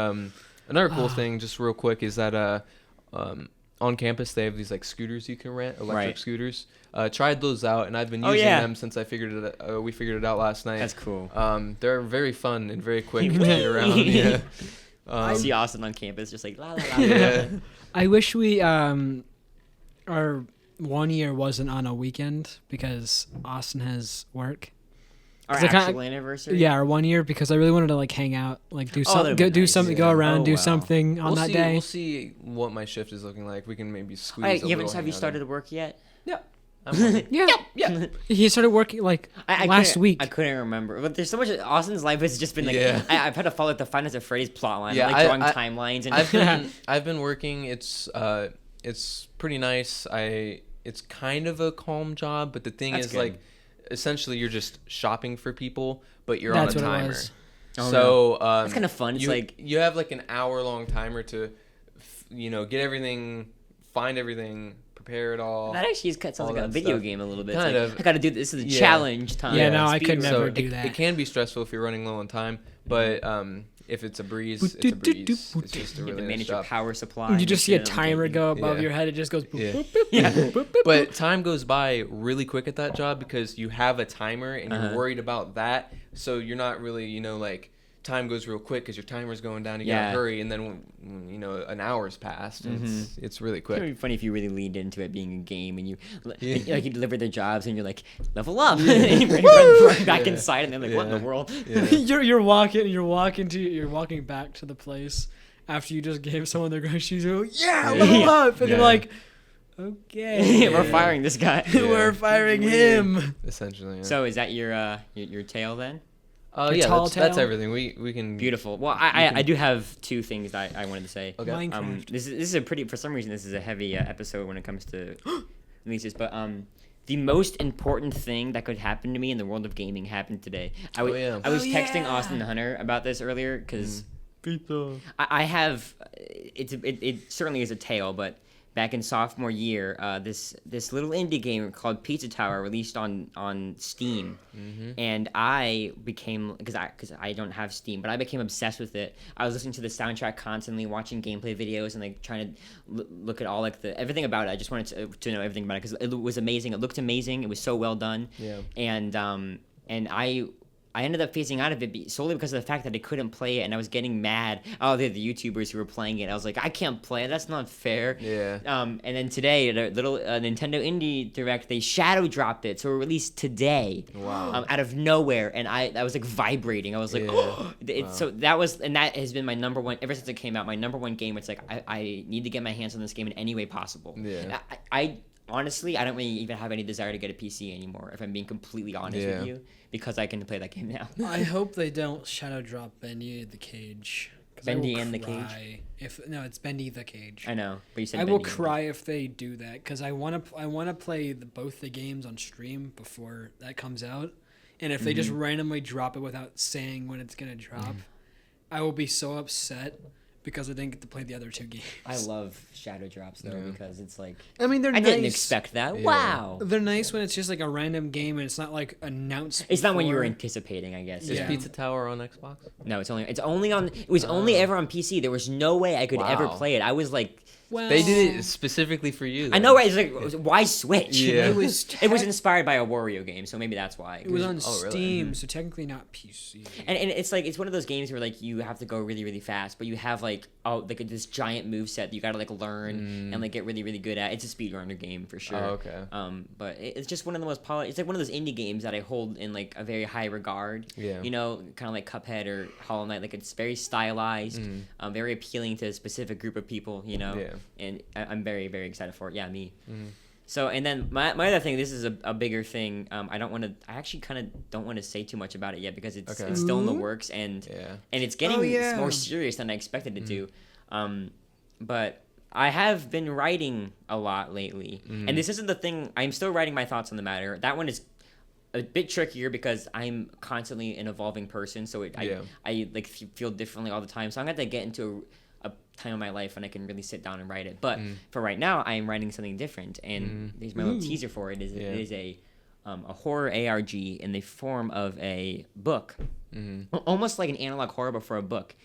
S3: another cool thing, just real quick, is that on campus they have these like scooters you can rent, electric
S1: Right.
S3: scooters. Tried those out, and I've been
S1: Oh,
S3: using
S1: yeah.
S3: them since I figured it. We figured it out last night.
S1: That's cool.
S3: They're very fun and very quick to get around. Yeah.
S1: I see Austin on campus just like la la la.
S3: Yeah.
S2: I wish we our 1 year wasn't on a weekend because Austin has work.
S1: Our
S2: 'Cause I kinda-
S1: actual anniversary.
S2: Yeah, our 1 year because I really wanted to like hang out, like do
S1: Oh,
S2: something,
S1: that'd be
S2: do
S1: nice.
S2: something, go
S3: Yeah.
S2: around,
S1: Oh,
S2: do
S1: wow.
S2: something on that day.
S3: We'll see what my shift is looking like. We can maybe squeeze.
S1: Have
S3: a
S1: you
S3: little
S1: started
S3: hangout in.
S1: work yet?
S3: Yeah. I'm working.
S2: Yeah,
S3: Yeah.
S2: he started working like
S1: I
S2: last
S1: couldn't-
S2: week.
S1: I couldn't remember, but there's so much. Austin's life has just been like
S3: Yeah.
S1: I've had to follow like, the Five Nights at Freddy's plotline,
S3: Yeah,
S1: like drawing
S3: I-
S1: timelines and
S3: I've been working. It's pretty nice. It's kind of a calm job, but the thing
S1: That's
S3: is
S1: good.
S3: like essentially you're just shopping for people, but you're
S2: That's
S3: on a
S2: what it
S3: timer.
S2: was.
S1: Oh,
S3: So
S1: That's kinda fun. It's
S3: you,
S1: like-
S3: you have like an hour-long timer to, get everything, find everything, prepare it all.
S1: that actually sounds
S3: all
S1: like a
S3: that
S1: video
S3: stuff.
S1: game a little bit.
S3: Kind
S1: It's like,
S3: of.
S1: I got to do this. This is a
S3: Yeah.
S1: challenge time.
S2: Yeah, no, I
S1: Speed
S2: could
S1: run.
S2: never
S3: so
S2: do
S3: it,
S2: that.
S3: it can be stressful if you're running low on time, but if it's a breeze, it's a breeze. It's just a
S1: You have to
S3: really nice
S1: manage your
S3: job.
S1: power supply.
S2: You
S1: and
S2: just see
S1: shit
S2: a
S1: on the
S2: timer
S1: game.
S2: go above
S3: Yeah.
S2: your head. It just goes. Boop,
S3: Yeah.
S2: boop, boop,
S1: Yeah.
S2: boop, boop, boop,
S3: But time goes by really quick at that job because you have a timer and you're
S1: Uh-huh.
S3: worried about that. So you're not really, like time goes real quick because your timer's going down. You
S1: Yeah.
S3: gotta hurry, and then when an hour's passed, it's really
S1: It would
S3: quick.
S1: be funny if you really leaned into it being a game and you
S3: Yeah.
S1: like you deliver their jobs and you're like level up and you run back
S3: Yeah.
S1: inside and they're like what in the
S3: Yeah.
S1: world?
S3: Yeah.
S2: you're walking back to the place after you just gave someone their groceries. You're like, yeah, level
S1: Yeah.
S2: up, and they're
S3: Yeah.
S2: like, okay,
S1: We're
S3: Yeah.
S1: firing this guy.
S3: Yeah.
S2: we're firing
S3: Weird.
S2: him.
S3: Essentially. Yeah.
S1: So is that your tale then?
S2: Your
S3: yeah,
S2: tall
S3: that's
S2: tale?
S3: everything. We can.
S1: Beautiful. Well, I do have two things that I wanted to say.
S3: Okay.
S2: Minecraft.
S1: This is a pretty, for some reason this is a heavy episode when it comes to releases, but the most important thing that could happen to me in the world of gaming happened today. I was
S3: yeah.
S1: texting
S2: yeah.
S1: Austin Hunter about this earlier because I have it certainly is a tale, but back in sophomore year, this little indie game called Pizza Tower released on Steam, and I became because I don't have Steam, but I became obsessed with it. I was listening to the soundtrack constantly, watching gameplay videos, and like trying to look at all like everything about it. I just wanted to know everything about it because it was amazing. It looked amazing. It was so well done.
S3: Yeah.
S1: And I ended up phasing out of it solely because of the fact that I couldn't play it, and I was getting mad. Oh, they're the YouTubers who were playing it. I was like, I can't play it. That's not fair.
S3: Yeah.
S1: And then today, at a little Nintendo Indie Direct, they shadow dropped it, so it released today.
S3: Wow.
S1: Out of nowhere, and I was like vibrating. I was like,
S3: Yeah.
S1: oh.
S3: Wow.
S1: So that has been my number one ever since it came out. My number one game. It's like I need to get my hands on this game in any way possible.
S3: Yeah.
S1: I honestly, I don't really even have any desire to get a PC anymore, if I'm being completely honest
S3: Yeah.
S1: with you, because I can play that game now.
S2: I hope they don't shadow drop Bendy the Cage. 'Cause I
S1: Bendy
S2: will
S1: and the
S2: cry no, it's Bendy the Cage.
S1: I know, but you said
S2: I will
S1: Bendy.
S2: cry if they do that because I want to play both the games on stream before that comes out, and if they just randomly drop it without saying when it's gonna drop, I will be so upset because I didn't get to play the other two games.
S1: I love shadow drops though, because it's like
S2: I mean, they're
S1: I
S2: nice.
S1: didn't expect that.
S3: Yeah.
S1: Wow.
S2: They're nice when it's just like a random game and it's not like announced.
S1: It's not when you were
S2: before.
S1: anticipating, I guess.
S3: Is
S2: Yeah.
S3: Pizza Tower on Xbox?
S1: No, it's only on. It was only ever on PC. There was no way I could ever
S3: Wow.
S1: play it. I was like,
S2: Well,
S3: They did it specifically for you.
S1: I
S3: then.
S1: know, right? It's like, why switch?
S3: Yeah.
S2: It was.
S1: It was inspired by a Wario game, so maybe that's why.
S2: It was on
S3: Oh, really?
S2: Steam, so technically not PC.
S1: And it's like it's one of those games where like you have to go really really fast, but you have like this giant move set that you gotta like learn and like get really really good at. It's a speedrunner game for sure.
S3: Oh, okay.
S1: But it's just one of the most it's like one of those indie games that I hold in like a very high regard.
S3: Yeah.
S1: You know, kind of like Cuphead or Hollow Knight. Like it's very stylized, very appealing to a specific group of people. You know.
S3: Yeah.
S1: And I'm very very excited for it. Yeah, me. So and then my other thing, this is a bigger thing. I actually kind of don't want to say too much about it yet because it's
S3: Okay.
S1: still in the works and
S3: Yeah.
S1: it's getting
S2: Oh, yeah.
S1: more serious than I expected it to. But I have been writing a lot lately, and this isn't the thing. I'm still writing my thoughts on the matter. That one is a bit trickier because I'm constantly an evolving person, so I like feel differently all the time. So I'm gonna have to get into a time in my life when I can really sit down and write it. But for right now, I am writing something different, and there's my little teaser for it. It is a horror ARG in the form of a book, almost like an analog horror, but for a book.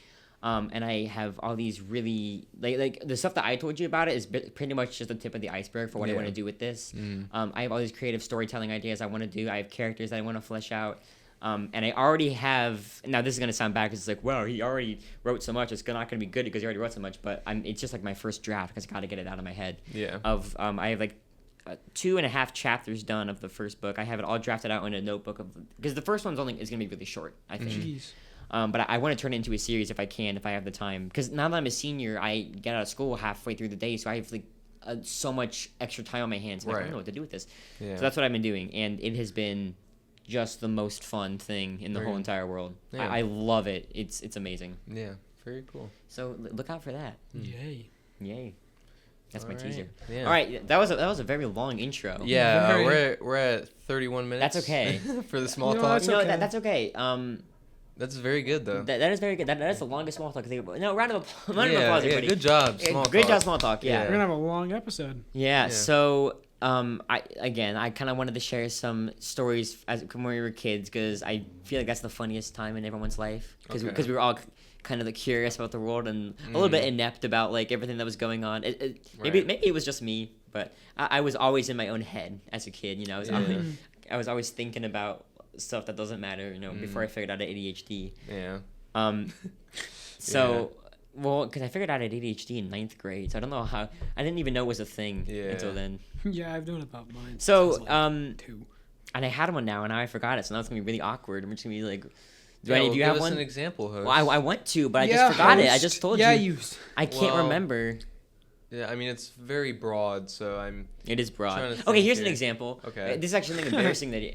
S1: And I have all these really like the stuff that I told you about it is pretty much just the tip of the iceberg for what I want to do with this. I have all these creative storytelling ideas I want to do. I have characters that I want to flesh out. And I already have. Now this is gonna sound bad because it's like, well, he already wrote so much. It's not gonna be good because he already wrote so much. But it's just like my first draft because I got to get it out of my head.
S3: Yeah.
S1: I have like 2.5 chapters done of the first book. I have it all drafted out in a notebook because the first one's is gonna be really short, I think.
S2: Jeez.
S1: But I want to turn it into a series if I can, if I have the time. Because now that I'm a senior, I get out of school halfway through the day, so I have like so much extra time on my hands. Like, I don't know what to do with this. Yeah. So that's what I've been doing, and it has been just the most fun thing in the whole entire world. Yeah. I love it. It's amazing.
S3: Yeah, very cool.
S1: So look out for that. Yay. That's my teaser.
S3: Yeah.
S1: All right, that was a very long intro.
S3: Yeah, we're at 31 minutes.
S1: That's okay.
S3: For the small talk.
S1: That's okay.
S3: That's very good though.
S1: That is very good. That is the longest small talk I think about. No, round of applause. Everybody.
S3: Good job.
S1: Great job, small talk. Yeah.
S2: We're gonna have a long episode.
S1: Yeah. So I kind of wanted to share some stories when we were kids because I feel like that's the funniest time in everyone's life because we were all kind of like curious about the world and a little bit inept about like everything that was going on. Maybe it was just me, but I was always in my own head as a kid. You know, I was always thinking about stuff that doesn't matter, you know, before I figured out ADHD.
S3: Yeah.
S1: Well, because I figured out ADHD in 9th grade, so I don't know how. I didn't even know it was a thing until then.
S2: Yeah, I've known about mine.
S1: So,
S2: like 2.
S1: And I had one now, and now I forgot it, so now it's gonna be really awkward. I'm just gonna be like, do you
S3: have
S1: one?
S3: Give us an example, host.
S1: Well, I want to, but I just forgot it. I just told you. I can't remember.
S3: Yeah, I mean, it's very broad, so I'm...
S1: It is broad. Okay, here's an example.
S3: Okay.
S1: This is actually something embarrassing that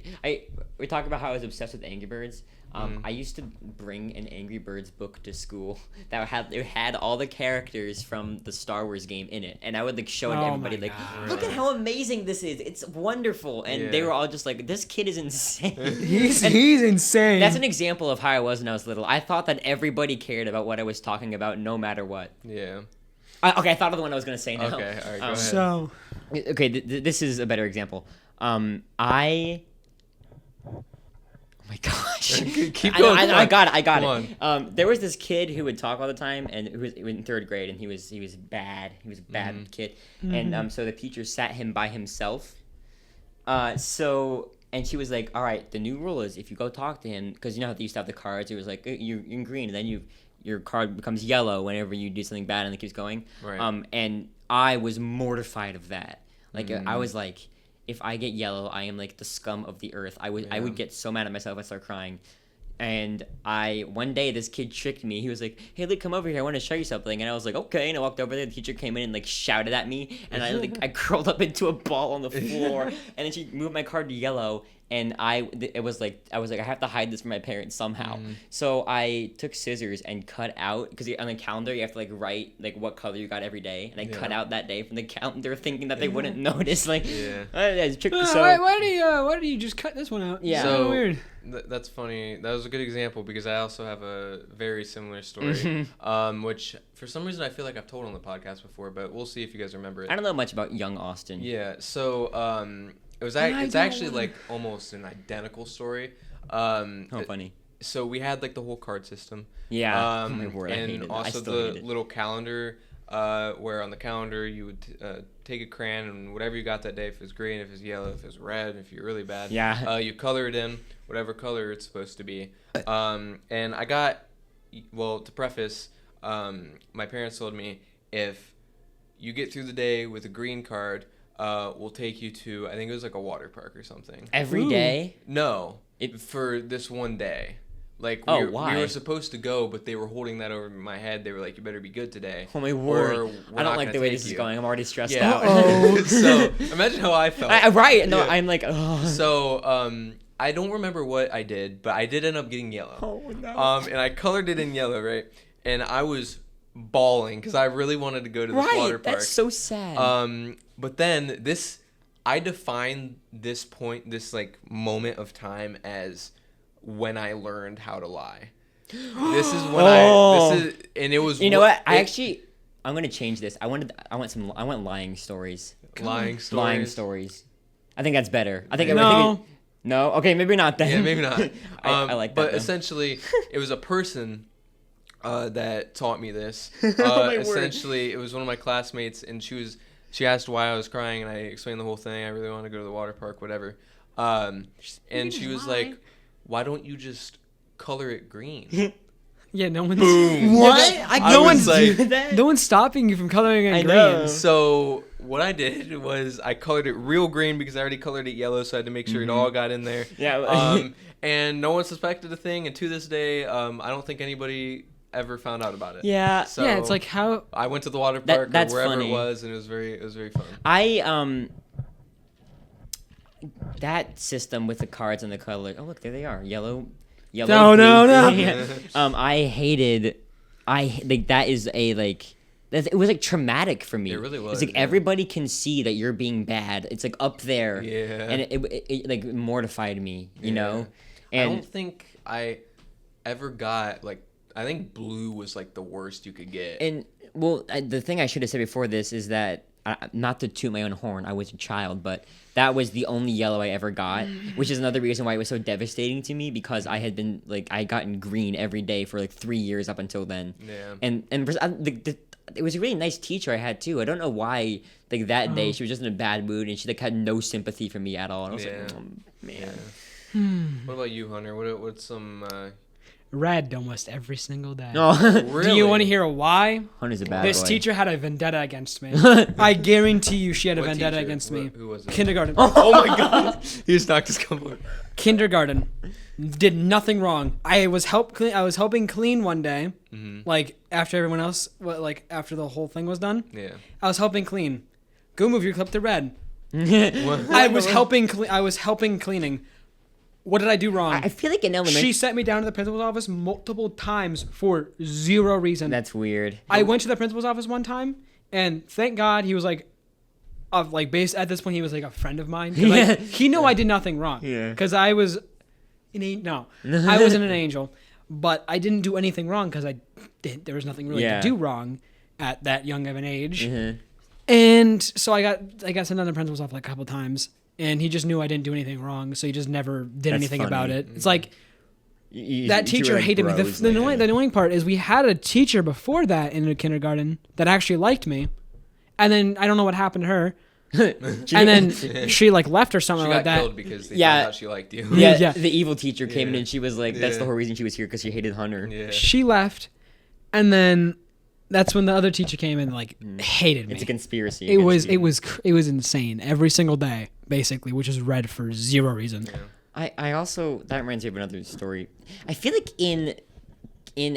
S1: we talk about how I was obsessed with Angry Birds. I used to bring an Angry Birds book to school that had all the characters from the Star Wars game in it, and I would like show it to everybody like, look at how amazing this is! It's wonderful, and they were all just like, this kid is insane.
S2: He's insane.
S1: That's an example of how I was when I was little. I thought that everybody cared about what I was talking about, no matter what.
S3: Yeah.
S1: Okay, I thought of the one I was gonna say now.
S3: Okay, all right, go ahead.
S2: So,
S1: okay, this is a better example. Oh my gosh!
S3: Keep going.
S1: I got it. There was this kid who would talk all the time, and who was in 3rd grade, and he was bad. He was a bad kid, and so the teacher sat him by himself. And she was like, "All right, the new rule is if you go talk to him, because you know how they used to have the cards. It was like you're in green, and then your card becomes yellow whenever you do something bad, and it keeps going."
S3: Right.
S1: And I was mortified of that. Like I was like, if I get yellow, I am like the scum of the earth. I would get so mad at myself, I'd start crying. And one day this kid tricked me. He was like, "Hey, Luke, come over here. I want to show you something." And I was like, "Okay." And I walked over there. The teacher came in and like shouted at me, and I curled up into a ball on the floor. And then she moved my card to yellow, and I was like, I have to hide this from my parents somehow. So I took scissors and cut out, because on the calendar you have to like write like what color you got every day, and I cut out that day from the calendar, thinking that they wouldn't notice. Like,
S2: why did you just cut this one out?
S1: Yeah.
S3: So
S2: weird.
S3: That's funny. That was a good example because I also have a very similar story, which for some reason I feel like I've told on the podcast before, but we'll see if you guys remember it.
S1: I don't know much about young Austin.
S3: Yeah. So it's actually like almost an identical story.
S1: Funny.
S3: So we had like the whole card system.
S1: Yeah. Oh my word, I
S3: and
S1: hated it.
S3: also the little calendar, where on the calendar you would take a crayon and whatever you got that day, if it was green, if it was yellow, if it was red, if you're really bad, you color it in whatever color it's supposed to be. And I got, well, to preface, my parents told me if you get through the day with a green card, we'll take you to, I think it was like a water park or something.
S1: Every day?
S3: No, for this one day. Like,
S1: why?
S3: We were supposed to go, but they were holding that over my head. They were like, you better be good today.
S1: Oh, my word. I don't like the way this is going. I'm already stressed out.
S3: So, imagine how I felt.
S1: Right. No, I'm like, oh.
S3: So, I don't remember what I did, but I did end up getting yellow.
S1: Oh, no.
S3: And I colored it in yellow, right? And I was bawling because I really wanted to go to this water park.
S1: That's so sad.
S3: But then this I define this like moment of time as when I learned how to lie. This is when and it was.
S1: You know what? I'm gonna change this. I want lying stories.
S3: Lying stories.
S1: Lying stories. I think that's better.
S2: No.
S1: No. Okay, maybe not then.
S3: Yeah, maybe not.
S1: I like that.
S3: But
S1: though.
S3: essentially, it was a person that taught me this.
S1: My
S3: Essentially, it was one of my classmates, and she asked why I was crying, and I explained the whole thing. I really want to go to the water park, whatever. And she was like, "Why don't you just color it green?"
S2: Yeah, no one's.
S3: Boom.
S1: What?
S2: No one's
S1: do that.
S2: No one's stopping you from coloring it
S1: I
S2: green.
S1: know.
S3: So what I did was I colored it real green because I already colored it yellow, so I had to make sure it all got in there.
S1: Yeah.
S3: And no one suspected a thing, and to this day, I don't think anybody ever found out about it.
S1: Yeah.
S3: So
S2: Yeah, it's like how.
S3: I went to the water park or
S1: that's
S3: wherever
S1: funny.
S3: it was, and it was very fun.
S1: That system with the cards and the color. Oh, look, there they are. Yellow.
S2: No, no.
S1: green. I hated. That is a like. It was like traumatic for me.
S3: It really was,
S1: It's like
S3: yeah.
S1: everybody can see that you're being bad. It's like up there.
S3: Yeah.
S1: And it like mortified me, you know.
S3: I
S1: And
S3: don't think I ever got like. I think blue was like the worst you could get.
S1: And well, the thing I should have said before this is that not to toot my own horn, I was a child, but that was the only yellow I ever got, which is another reason why it was so devastating to me because I had been like I gotten green every day for like 3 years up until then.
S3: Yeah.
S1: And it was a really nice teacher I had too. I don't know why like that day she was just in a bad mood and she like had no sympathy for me at all. And I was like, oh, man.
S3: Yeah. What about you, Hunter? What's some?
S2: Red almost every single day.
S1: No,
S3: Really?
S2: Do you want to hear why?
S1: Hunter's a bad
S2: This
S1: boy.
S2: teacher had a vendetta against me. I guarantee you she had a
S3: What
S2: vendetta
S3: teacher?
S2: against me.
S3: Who was it?
S2: Kindergarten.
S3: Oh my God! He just knocked his computer.
S2: Kindergarten. Did nothing wrong. I was helping clean one day, like after everyone else, like after the whole thing was done.
S3: Yeah.
S2: I was helping clean. Go move your clip to red.
S3: What?
S2: I was helping cleaning. What did I do wrong?
S1: I feel like in elementary.
S2: She sent me down to the principal's office multiple times for zero reason.
S1: That's weird.
S2: I went to the principal's office one time, and thank God he was like, based at this point he was like a friend of mine. 'Cause, like, he knew I did nothing wrong.
S1: Yeah.
S2: Because I was, I wasn't an angel, but I didn't do anything wrong because there was nothing really
S1: Yeah.
S2: to do wrong at that young of an age.
S1: Mhm.
S2: And so I got sent down to the principal's office like a couple times, and he just knew I didn't do anything wrong, so he just never did
S1: That's
S2: anything about
S1: funny.
S2: it. It's like that
S1: You two
S2: teacher
S1: are like
S2: hated me.
S1: bros,
S2: The
S1: like-
S2: annoying part is we had a teacher before that in the kindergarten that actually liked me, and then I don't know what happened to her, and then she like left or something
S3: She
S2: like
S3: got
S2: that.
S3: killed because they
S1: Yeah.
S3: found out she liked you.
S1: Yeah,
S2: Yeah.
S1: the evil teacher came in
S3: Yeah.
S1: and she was like, that's the
S3: Yeah.
S1: whole reason she was here because she hated Hunter.
S3: Yeah.
S2: She left, and then that's when the other teacher came in and like hated me.
S1: It's a conspiracy.
S2: It was
S1: against you.
S2: it was insane every single day basically, which is red for zero reason.
S1: I also, that reminds me of another story. I feel like in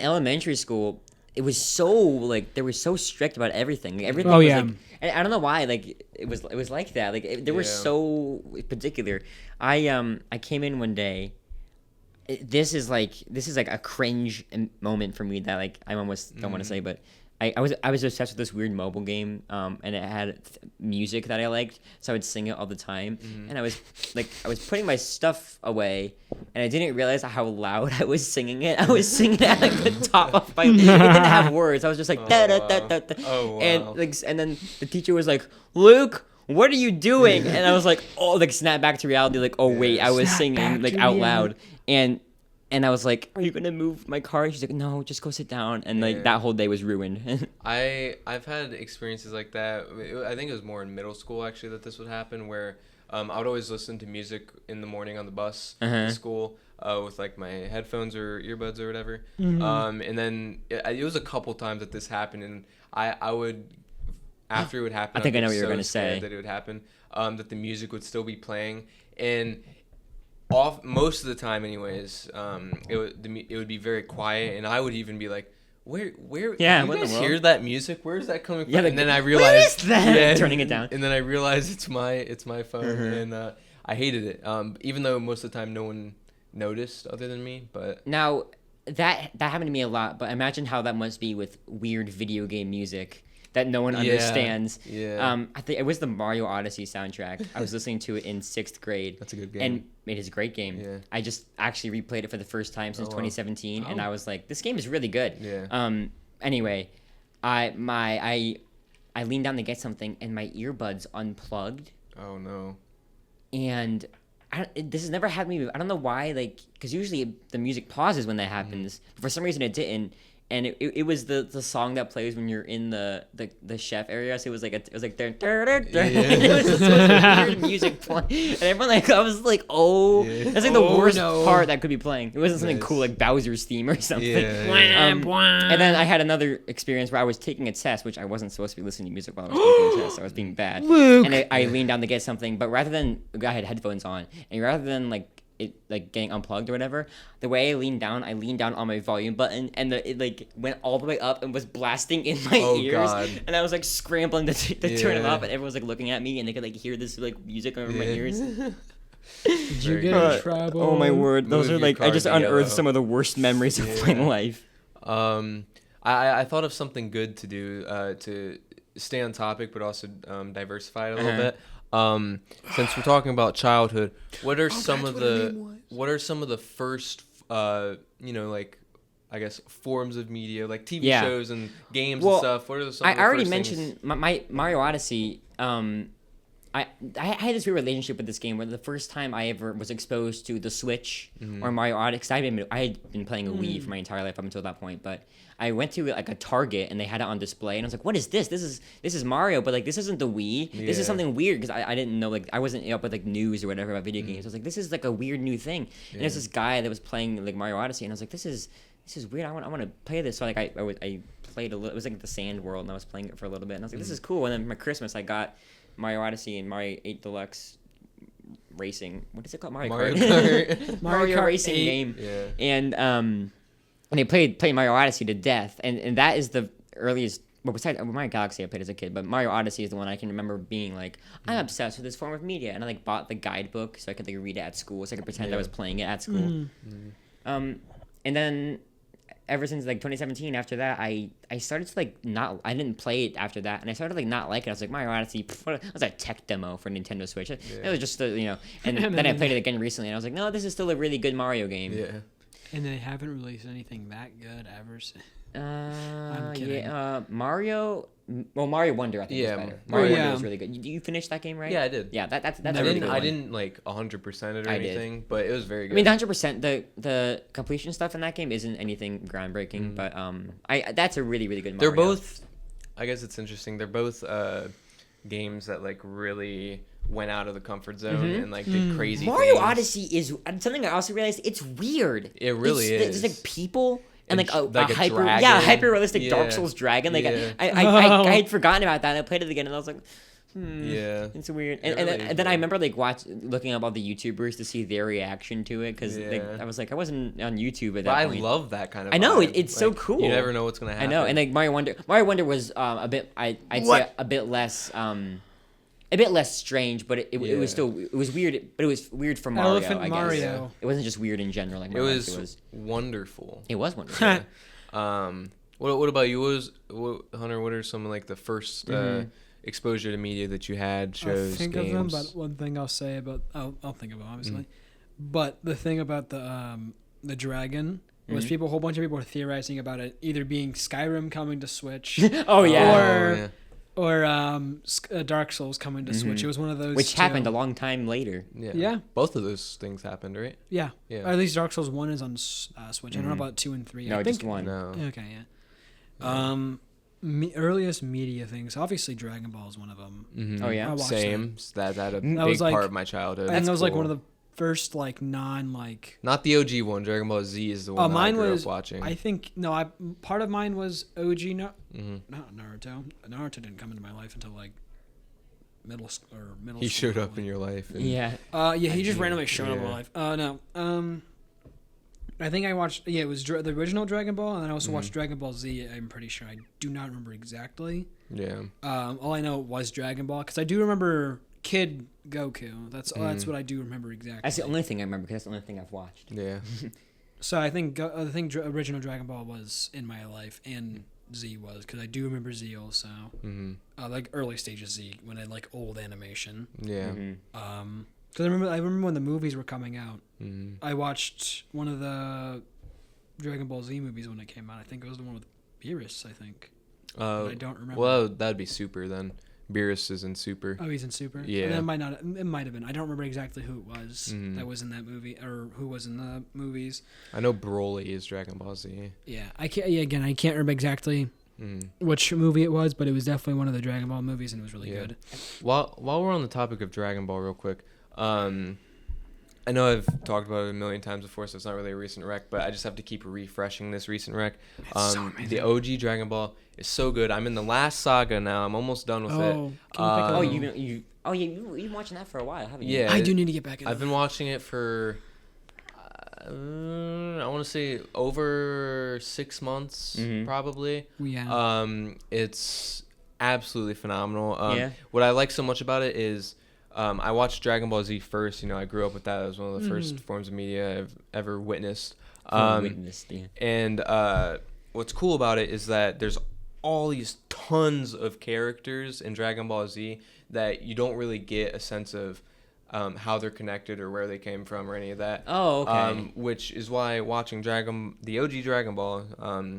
S1: elementary school, it was so like they were so strict about everything. Like, everything
S2: Oh,
S1: was
S2: yeah.
S1: like, and I don't know why. Like it was like that. Like they were
S3: Yeah.
S1: so particular. I came in one day. This is like a cringe moment for me that like I almost don't want to say, but I was obsessed with this weird mobile game, and it had music that I liked, so I would sing it all the time. And I was putting my stuff away, and I didn't realize how loud I was singing it. I was singing it at like the top of my. It didn't have words. I was just like da da da da da.
S3: Oh, wow.
S1: And then the teacher was like, "Luke, what are you doing?" And I was like, "Oh," like snap back to reality. Like, "Oh wait, I was
S2: Snap
S1: singing
S2: back
S1: like
S2: to
S1: out
S2: reality.
S1: loud." And I was like, "Are you gonna move my car?" She's like, "No, just go sit down." And like
S3: Yeah.
S1: that whole day was ruined.
S3: I've had experiences like that. I think it was more in middle school actually that this would happen, where I would always listen to music in the morning on the bus to school with like my headphones or earbuds or whatever. And then it was a couple times that this happened, and I would after it would happen.
S1: I think
S3: I'd
S1: I know
S3: get
S1: what you're
S3: so
S1: gonna
S3: scared
S1: say.
S3: that it would happen. That the music would still be playing, and most of the time anyways, it would be very quiet, and I would even be like, where
S1: Yeah,
S3: do you
S1: what in the
S3: guys
S1: world?
S3: hear that music? Where is that coming from?
S1: Yeah, like,
S3: and then I
S1: where
S3: realized
S1: is that? Turning it down.
S3: and then I realized it's my phone, and I hated it, even though most of the time no one noticed other than me. But
S1: Now, that happened to me a lot, but imagine how that must be with weird video game music. that no one understands.
S3: Yeah.
S1: I think it was the Mario Odyssey soundtrack. I was listening to it in 6th grade.
S3: That's a good game.
S1: And it is a great game.
S3: Yeah.
S1: I just actually replayed it for the first time since 2017, and
S2: Oh.
S1: I was like, this game is really good.
S3: Yeah.
S1: Anyway, I leaned down to get something, and my earbuds unplugged,
S3: Oh no.
S1: and this has never happened to me. I don't know why, like, because usually the music pauses when that happens. For some reason, it didn't. And it was the song that plays when you're in the chef area. So it was like it was like dun, dun, dun, dun.
S3: Yeah.
S1: And it was just weird music playing, and everyone like I was like, oh,
S3: Yeah.
S1: that's like the
S2: Oh,
S1: worst
S2: no.
S1: part that could be playing. It wasn't something
S3: Nice.
S1: cool like Bowser's theme or something.
S3: Yeah.
S1: And then I had another experience where I was taking a test, which I wasn't supposed to be listening to music while I was taking a test. So I was being bad.
S2: Luke.
S1: And I leaned down to get something, but rather than I had headphones on, and rather than like it like getting unplugged or whatever, the way I leaned down on my volume button, and it like went all the way up and was blasting in my
S3: Oh,
S1: ears.
S3: God.
S1: And I was like scrambling to turn it
S3: Yeah.
S1: off, and everyone was like looking at me, and they could like hear this like music over my
S3: Yeah.
S1: ears.
S2: Did you
S3: Very
S2: get
S3: good.
S2: in trouble?
S1: Oh my word, those
S3: Move
S1: are
S3: your
S1: like I
S3: car
S1: just
S3: to
S1: unearthed
S3: yellow.
S1: some of the worst memories of my
S3: Yeah.
S1: life.
S3: I thought of something good to do to stay on topic, but also diversify it a little
S1: Uh-huh.
S3: bit. Since we're talking about childhood, what are some
S2: that's
S3: of
S2: what her
S3: the
S2: name was.
S3: what are some of the first like I guess forms of media like TV
S1: Yeah.
S3: shows and games
S1: Well,
S3: and stuff? What are some?
S1: I
S3: of the
S1: already
S3: first
S1: mentioned
S3: things?
S1: my Mario Odyssey. I had this weird relationship with this game where the first time I ever was exposed to the Switch or Mario Odyssey, 'cause I had been playing a Wii for my entire life up until that point, but I went to like a Target and they had it on display, and I was like, "What is this? This is Mario, but like this isn't the Wii. This is
S3: Yeah.
S1: something weird," because I didn't know, like I wasn't up with like news or whatever about video games. I was like, "This is like a weird new thing." And there's this guy that was playing like Mario Odyssey, and I was like, "This is weird. I want to play this." So like I played a little. It was like the Sand World, and I was playing it for a little bit, and I was like, "This is cool." And then for my Christmas, I got Mario Odyssey and Mario 8 Deluxe Racing. What is it called? Mario
S3: Mario
S1: Kart.
S3: Kart.
S1: Mario
S2: Kart
S1: Racing
S2: 8.
S1: game.
S3: Yeah.
S1: And they played Mario Odyssey to death, and that is the earliest. Well, besides Mario Galaxy, I played as a kid, but Mario Odyssey is the one I can remember being like, I'm obsessed with this form of media, and I like bought the guidebook so I could like read it at school, so I could pretend I
S3: Yeah.
S1: was playing it at school. And then ever since like 2017, after that, I started to like not. I didn't play it after that, and I started like not like it. I was like, Mario Odyssey, that was a tech demo for Nintendo Switch. It was just And then I played it again recently, and I was like, no, this is still a really good Mario game.
S3: Yeah.
S2: And they haven't released anything that good ever since. I'm kidding.
S1: Yeah, Mario. Well, Mario Wonder, I think
S3: Yeah,
S1: is better.
S3: Mario
S1: Mario
S2: Wonder.
S1: Wonder is really good. You finished that game, right?
S3: Yeah, I did.
S1: Yeah, that's
S2: Never
S1: a really good
S3: I
S1: one.
S3: didn't like 100% it or
S1: I did.
S3: anything, but it was very
S1: I
S3: good.
S1: mean, 100%. The completion stuff in that game isn't anything groundbreaking, but that's a really really good Mario.
S3: They're both. I guess it's interesting. They're both games that like really went out of the comfort zone and like did crazy
S1: Mario
S3: things.
S1: Odyssey is something I also realized. It's weird.
S3: It really
S1: There's
S3: is.
S1: like people. And
S3: And
S1: like a
S3: a
S1: hyper,
S3: dragon.
S1: hyper realistic Dark
S3: Yeah.
S1: Souls dragon. Like
S3: Yeah.
S1: I had forgotten about that. And I played it again, and I was like,
S3: Yeah.
S1: it's weird.
S3: It
S1: And
S3: really
S1: then,
S3: is
S1: I
S3: weird.
S1: remember like looking up all the YouTubers to see their reaction to it because
S3: Yeah.
S1: I was like, I wasn't on YouTube at
S3: But
S1: that
S3: I
S1: point.
S3: love that kind of.
S1: I know,
S3: vibe.
S1: it's so
S3: Like,
S1: cool.
S3: You never know what's gonna
S1: I
S3: happen.
S1: know, and like Mario Wonder was a bit. I'd say a bit less. A bit less strange, but it
S3: Yeah.
S1: was still it was weird. But it was weird for Mario.
S2: Elephant
S1: I guess.
S2: Mario.
S1: It wasn't just weird in general. Like
S3: it
S1: Mario
S3: was,
S1: Odyssey
S3: wonderful.
S1: It was wonderful.
S3: What about you? Hunter? What are some of like the first exposure to media that you had? Shows,
S2: I'll think
S3: games.
S2: of them, but one thing I'll say about I'll think of them obviously, but the thing about the dragon was a whole bunch of people were theorizing about it either being Skyrim coming to Switch
S1: Oh yeah,
S2: Or- or Dark Souls coming to Switch. It was one of those.
S1: which
S2: two.
S1: happened a long time later.
S2: Yeah.
S3: Both of those things happened, right?
S2: Yeah.
S3: Yeah.
S2: Or at least Dark Souls 1 is on Switch. I don't know about 2 and 3.
S1: No,
S2: I
S1: just
S2: think,
S1: one.
S3: No.
S2: Okay, yeah. Earliest media things. Obviously, Dragon Ball is one of them.
S3: Mm-hmm.
S1: Oh, yeah?
S2: I watched
S3: Same. That a
S2: That
S3: big
S2: was, like-
S3: part of my childhood.
S2: I think that was like
S3: Cool.
S2: one of the first like non like.
S3: Not the OG one. Dragon Ball Z is the one that
S2: Mine
S3: I grew
S2: was.
S3: up watching.
S2: I think no. Part of mine was OG.
S3: Mhm.
S2: Not Naruto. Naruto didn't come into my life until like middle school.
S3: He showed up in your life. And
S1: Yeah,
S2: Yeah, he just
S3: Yeah.
S2: randomly showed up in my life. No. I think I watched. Yeah, it was the original Dragon Ball, and then I also watched Dragon Ball Z. I'm pretty sure. I do not remember exactly.
S3: Yeah.
S2: All I know was Dragon Ball because I do remember Kid Goku. That's what I do remember exactly.
S1: that's the only thing I remember because that's the only thing I've watched.
S3: Yeah.
S2: So I think original Dragon Ball was in my life, and Z was, because I do remember Z also. Like early stages Z, when I like old animation.
S3: Yeah.
S2: Because I remember when the movies were coming out. I watched one of the Dragon Ball Z movies when it came out. I think it was the one with Beerus, I think. But I don't remember.
S3: Well, that'd be Super then. Beerus is in Super.
S2: Oh, he's in Super?
S3: Yeah.
S2: And it might have been. I don't remember exactly who it was that was in that movie, or who was in the movies.
S3: I know Broly is Dragon Ball Z.
S2: Yeah, I can't remember exactly which movie it was, but it was definitely one of the Dragon Ball movies, and it was really good.
S3: While we're on the topic of Dragon Ball real quick, I know I've talked about it a million times before, so it's not really a recent rec, but I just have to keep refreshing this recent rec. The OG Dragon Ball is so good. I'm in the last saga now. I'm almost done with it.
S1: You've been watching that for a while, haven't you?
S3: Yeah.
S2: I do need to get back into
S3: I've been watching it for, I want to say over 6 months, probably.
S2: Yeah.
S3: It's absolutely phenomenal.
S1: Yeah.
S3: What I like so much about it is, I watched Dragon Ball Z first. You know, I grew up with that. It was one of the first forms of media I've ever witnessed. And what's cool about it is that there's all these tons of characters in Dragon Ball Z that you don't really get a sense of how they're connected or where they came from or any of that.
S1: Oh, okay.
S3: Which is why watching the OG Dragon Ball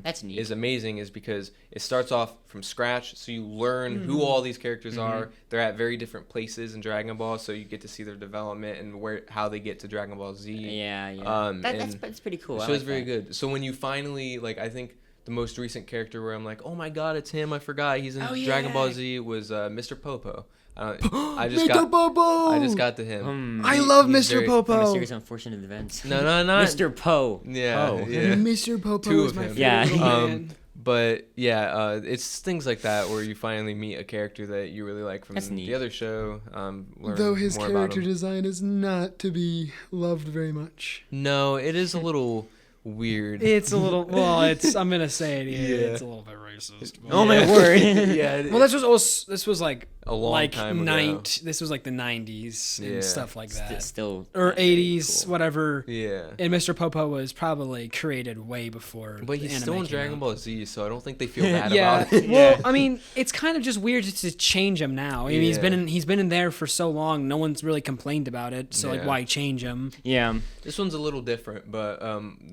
S1: That's neat.
S3: is amazing, is because it starts off from scratch, so you learn who all these characters are. They're at very different places in Dragon Ball, so you get to see their development and how they get to Dragon Ball Z.
S1: Yeah. That's pretty cool.
S3: The show's very good. So when you finally, like, I think the most recent character where I'm like, oh my god, it's him, I forgot he's in Dragon Ball Z, was Mr. Popo. I just got to him.
S2: I love
S3: he's
S2: Mr. Popo.
S1: From a series of unfortunate events.
S3: No,
S1: Mr. Po.
S3: Yeah,
S1: Po.
S3: yeah.
S2: Mr. Popo
S3: Two
S2: is
S3: of
S2: my
S3: him.
S2: favorite
S1: Yeah.
S2: little man.
S3: But yeah, it's things like that where you finally meet a character that you really like from the other show. Learn
S2: Though his
S3: more
S2: character
S3: about him.
S2: design is not to be loved very much.
S3: No, it is a little weird.
S2: It's a little. Well, I'm gonna say it.
S3: Yeah.
S2: It's a little bit racist. But.
S1: Oh my word.
S3: Yeah.
S2: Well, this was like
S3: a long time ago.
S2: This was like the 90s and stuff like that.
S1: Still.
S2: Or
S1: not very
S2: 80s,
S1: cool.
S2: whatever.
S3: Yeah.
S2: And Mr. Popo was probably created way before.
S3: But he's
S2: the
S3: still in
S2: anime came
S3: Dragon
S2: out.
S3: Ball Z, so I don't think they feel bad
S2: Yeah.
S3: about it.
S2: Well, I mean, it's kind of just weird just to change him now. I mean,
S3: Yeah.
S2: he's been in there for so long. No one's really complained about it. So like,
S3: Yeah.
S2: why change him?
S1: Yeah.
S3: This one's a little different, but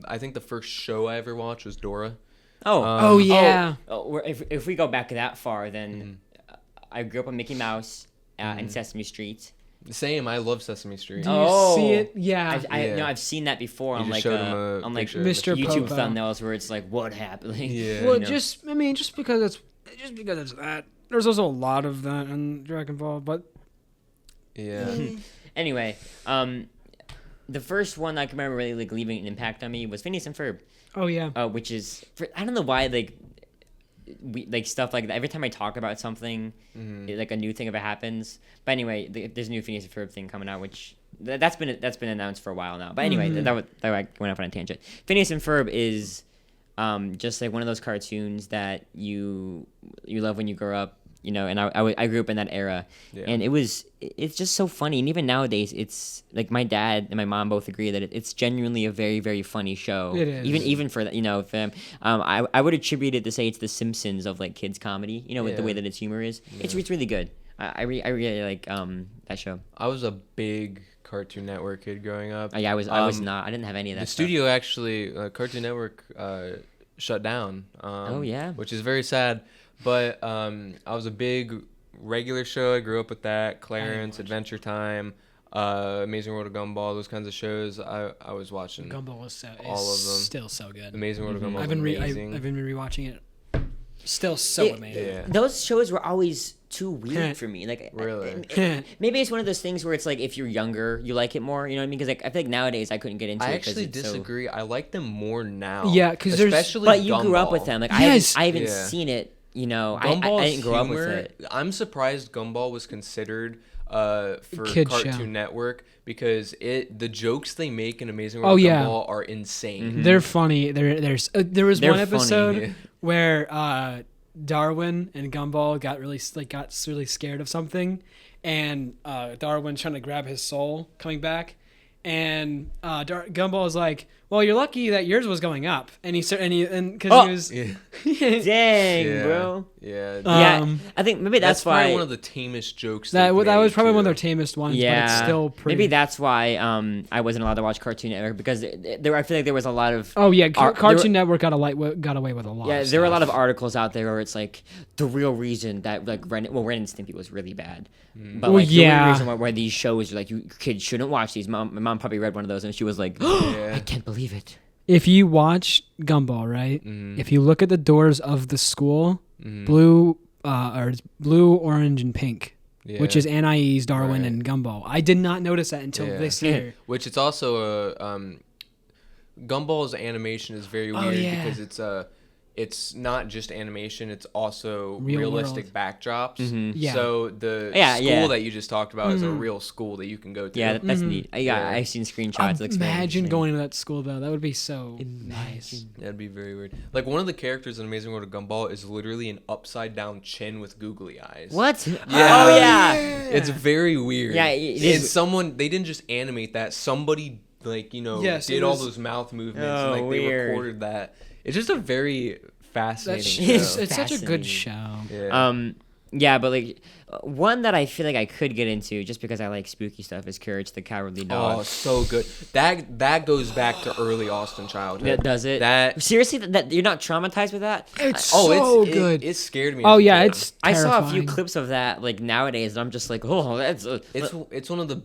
S3: I think the first show I ever watched was Dora.
S2: Oh yeah.
S1: If we go back that far, then I grew up on Mickey Mouse and Sesame Street.
S3: Same. I love Sesame Street.
S2: Do you
S1: Oh.
S2: see it? Yeah.
S1: I've seen that before
S3: You
S1: on
S3: just
S1: like
S3: showed him a
S1: on like
S3: picture of
S2: Mr.
S1: YouTube
S2: Popo.
S1: thumbnails where it's like what happened. Like,
S3: Yeah.
S2: Well,
S1: you know.
S2: just because it's that. There's also a lot of that in Dragon Ball, but
S3: Yeah.
S1: Anyway, the first one I can remember really like leaving an impact on me was Phineas and Ferb.
S2: oh yeah.
S1: Which is I don't know why like stuff like that. Every time I talk about something, like a new thing if it happens. But anyway, there's a new Phineas and Ferb thing coming out, which that's been announced for a while now. But anyway, that went off on a tangent. Phineas and Ferb is just like one of those cartoons that you love when you grow up. You know, and I grew up in that era, and it's just so funny. And even nowadays, it's like my dad and my mom both agree that it's genuinely a very, very funny show.
S2: It is.
S1: Even for that, you know, I would attribute it to say it's the Simpsons of like kids comedy. You know, with the way that its humor is. Yeah. It's really good. I really like that show.
S3: I was a big Cartoon Network kid growing up.
S1: I was not. I didn't have any of that.
S3: The studio actually, Cartoon Network, shut down. Which is very sad. But I was a big regular show. I grew up with that. Clarence, Adventure Time, Amazing World of Gumball, those kinds of shows. I was watching
S2: Gumball was
S3: all of them.
S2: Still so good.
S3: Amazing World of Gumball.
S2: I've been rewatching it. Still so amazing.
S3: Yeah.
S1: Those shows were always too weird for me. Like,
S3: Really?
S1: Maybe it's one of those things where it's like if you're younger, you like it more. You know what I mean? Because like I feel like nowadays I couldn't get into it.
S3: I actually disagree. I like them more now.
S2: Yeah, because
S3: especially
S1: But you grew up
S3: Gumball.
S1: with them. Like
S2: Yes.
S1: I haven't seen it. You know, I didn't grow up with it.
S3: I'm surprised Gumball was considered for
S2: Kid
S3: Cartoon
S2: show.
S3: Network because the jokes they make in Amazing World of Gumball are insane.
S2: They're funny. There was
S1: They're
S2: one
S1: funny.
S2: episode where Darwin and Gumball got really scared of something, and Darwin's trying to grab his soul coming back, and Gumball is like, Well, you're lucky that yours was going up, and because
S1: Oh!
S2: he was.
S3: Yeah.
S1: Dang,
S3: Yeah.
S1: bro.
S3: Yeah.
S1: Yeah, I think maybe that's
S3: probably
S1: why
S3: one of the tamest jokes.
S2: That
S3: they've
S2: that was
S3: made,
S2: probably one
S3: too.
S2: of their tamest ones,
S1: Yeah,
S2: but it's still pretty.
S1: maybe that's why I wasn't allowed to watch Cartoon Network because I feel like there was a lot of
S2: Oh yeah,
S1: Ar-
S2: Cartoon Network got away with a lot.
S1: yeah,
S2: of
S1: there were a lot of
S2: stuff.
S1: articles out there where it's like the real reason that like Ren and Stimpy was really bad, but
S2: Well,
S1: like the
S2: yeah.
S1: real reason why these shows are like you kids shouldn't watch these. My mom probably read one of those and she was like,
S3: Yeah.
S1: I can't believe it.
S2: If you watch Gumball, right? If you look at the doors of the school, blue, it's blue, orange, and pink, which
S3: Yeah.
S2: is Anais, Darwin,
S3: Right.
S2: and Gumball. I did not notice that until
S3: Yeah.
S2: this year.
S3: Which it's also Gumball's animation is very weird
S2: yeah.
S3: because it's not just animation, it's also
S2: Real
S3: realistic backdrops.
S2: Yeah.
S3: So the
S1: Yeah,
S3: school
S1: yeah.
S3: that you just talked about is a real school that you can go to.
S1: Yeah, that's neat.
S3: Yeah.
S1: I've seen screenshots. It looks very
S2: Imagine
S1: interesting.
S2: going to that school though. That would be so nice.
S3: That'd be very weird. Like one of the characters in Amazing World of Gumball is literally an upside down chin with googly eyes.
S1: What?
S3: Yeah.
S1: Oh yeah.
S3: It's very weird.
S1: Yeah, it
S3: and
S1: is-
S3: they didn't just animate that. Somebody
S2: Yes,
S3: did
S2: it
S3: all
S2: was-
S3: those mouth movements
S1: Oh,
S3: and like
S1: weird.
S3: they recorded that. It's just a very fascinating
S2: It's
S3: show.
S2: such a good
S1: Fascinating.
S2: show.
S3: Yeah.
S1: Yeah, but like one that I feel like I could get into just because I like spooky stuff is Courage the Cowardly Dog.
S3: Oh, so good. That goes back to early Austin childhood.
S1: That does it?
S3: That
S1: Seriously, that you're not traumatized with that?
S2: It's
S3: oh,
S2: so good.
S3: It scared me.
S2: Oh
S3: as a
S2: yeah,
S3: kid.
S2: it's.
S1: I saw a few
S2: terrifying.
S1: clips of that like nowadays, and I'm just like, oh, that's
S3: It's one of the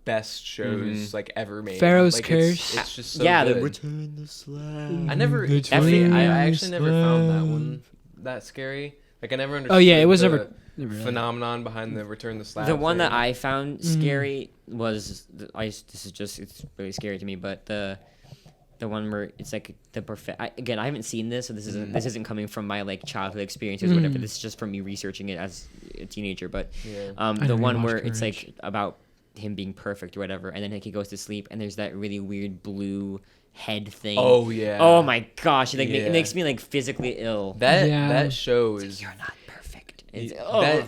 S3: best shows like ever made.
S2: Pharaoh's
S3: like,
S2: Curse.
S3: It's just so
S1: yeah,
S3: good.
S1: the Return the Slab.
S3: I never.
S2: The
S3: I actually never found that
S2: Slab.
S3: one that scary. Like I never understood.
S2: Oh yeah, it was
S3: the
S2: never. Really.
S3: phenomenon behind the Return the Slab.
S1: The one that
S3: thing.
S1: I found scary was it's really scary to me, but the one where it's like the perfect. Again, I haven't seen this, so this isn't coming from my like childhood experiences or whatever. This is just from me researching it as a teenager. But
S3: Yeah.
S1: the
S2: never
S1: one
S2: watched
S1: where it's
S2: Courage.
S1: like about him being perfect or whatever, and then like he goes to sleep, and there's that really weird blue head thing.
S3: Oh yeah.
S1: Oh my gosh! It
S3: Yeah.
S1: makes me like physically ill.
S2: Yeah.
S3: That show is
S1: You're not perfect.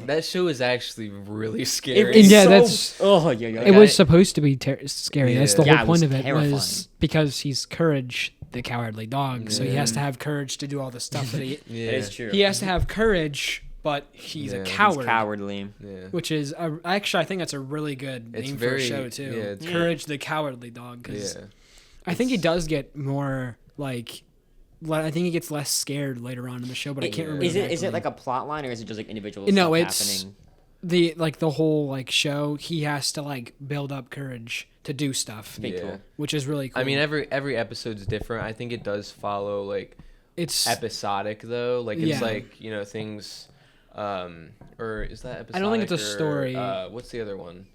S3: that show is actually really scary.
S2: Yeah,
S1: so-
S2: that's-
S1: oh yeah.
S2: It was supposed to be scary. That's the
S1: Yeah.
S2: whole
S1: Yeah, it
S2: point
S1: was
S2: of it
S1: terrifying.
S2: was because he's Courage, the Cowardly Dog. So he has to
S3: Yeah.
S2: have courage to do all the stuff that he.
S3: Yeah.
S1: That is true.
S2: He has to have courage, but he's
S3: Yeah,
S2: a
S3: he's
S2: coward.
S1: Cowardly.
S3: Yeah.
S2: Which is actually, I think that's a really good
S3: It's
S2: name
S3: very-
S2: for a show too.
S3: yeah, it's-
S2: Courage, the Cowardly Dog. 'Cause
S3: Yeah.
S2: I think he does get more like. I think he gets less scared later on in the show, but I can't remember.
S1: Is it
S2: exactly.
S1: like a plot line or is it just like individual
S2: No,
S1: stuff
S2: it's
S1: happening?
S2: the whole like show. He has to like build up courage to do stuff,
S1: Pretty
S3: Yeah.
S1: cool.
S2: which is really cool.
S3: I mean, every episode's different. I think it does follow like
S2: it's
S3: episodic though. Like it's
S2: Yeah.
S3: like things, or is that episodic?
S2: I don't think it's a
S3: or,
S2: story.
S3: What's the other one?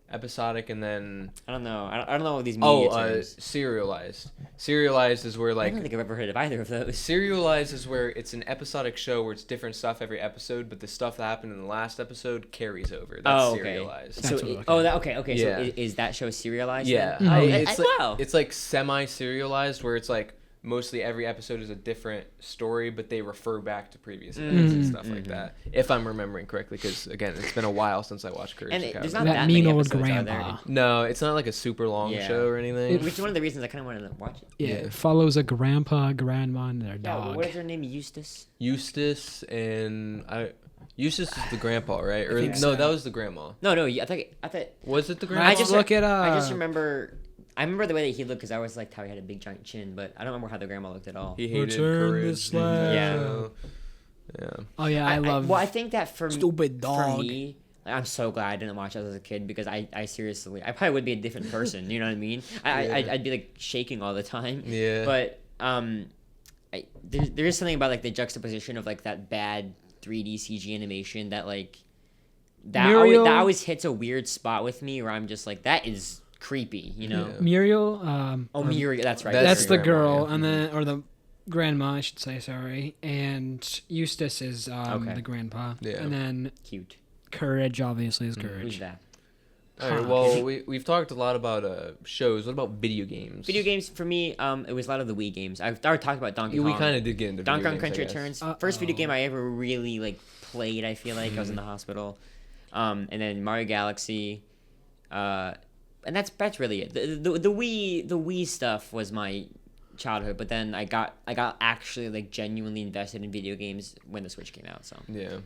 S3: Episodic and then
S1: I don't know. I don't know these media terms.
S3: serialized. Serialized is where
S1: I
S3: like
S1: don't think I've ever heard of either of those.
S3: serialized is where it's an episodic show where it's different stuff every episode, but the stuff that happened in the last episode carries over. That's
S1: Oh, okay.
S3: serialized.
S2: That's
S1: So
S2: what-
S1: okay.
S3: Yeah.
S1: So is that show serialized?
S3: Yeah,
S1: then? Oh,
S3: it's like,
S1: wow.
S3: it's like semi-serialized where it's like mostly every episode is a different story, but they refer back to previous events and stuff like that. If I'm remembering correctly, because again, it's been a while since I watched Courage
S1: And
S3: the
S1: there's
S3: Cowardly
S1: not
S2: that
S1: that
S2: mean
S1: many
S2: old
S1: episodes, are there?
S2: grandpa.
S3: No, it's not like a super long
S1: Yeah.
S3: show or anything.
S1: Which is one of the reasons I kind of wanted to watch it.
S2: Yeah,
S3: Yeah.
S2: it follows a grandpa, grandma, and their
S1: Yeah.
S2: dog.
S1: What is her name? Eustace.
S3: Eustace and Eustace is the grandpa, right? Or
S2: think
S3: no,
S2: so.
S3: that was the grandma.
S1: No. I thought.
S3: Was it the
S1: I
S3: grandma?
S2: Let's
S1: just
S2: look it up.
S1: I just remember. I remember the way that he looked because I always liked how he had a big giant chin, but I don't remember how the grandma looked at all.
S3: He hated
S2: Return the
S3: Courage.
S2: slab.
S1: Yeah.
S3: Yeah.
S2: Oh yeah, I love.
S1: Well, I think that for
S2: Stupid dog.
S1: For me, like, I'm so glad I didn't watch it as a kid because I seriously, I probably would be a different person. You know what I mean? I'd be like shaking all the time.
S3: Yeah.
S1: But there is something about like the juxtaposition of like that bad 3D CG animation that like
S2: Muriel-
S1: that always hits a weird spot with me where I'm just like that is creepy. You know?
S3: Yeah.
S2: Muriel.
S1: Oh, Muriel, that's right.
S3: That's
S2: That's the
S3: the
S2: girl,
S3: grandma, yeah.
S2: and then or the grandma, I should say. Sorry, and Eustace is
S1: Okay.
S2: the grandpa,
S3: Yeah.
S2: and then
S1: Cute.
S2: Courage obviously is
S1: Who's
S2: Courage.
S1: that?
S3: All right.
S2: Huh.
S3: Well, we've talked a lot about shows. What about video games?
S1: Video games for me, it was a lot of the Wii games. I already talked about Donkey
S3: Yeah,
S1: Kong.
S3: we kind of did get into
S1: Donkey
S3: video
S1: Kong
S3: games, I
S1: Country
S3: guess.
S1: Returns. First video game I ever really like played. I feel like I was in the hospital, and then Mario Galaxy, and that's really it. The Wii stuff was my childhood, but then I got actually like genuinely invested in video games when the Switch came out. So
S3: Yeah.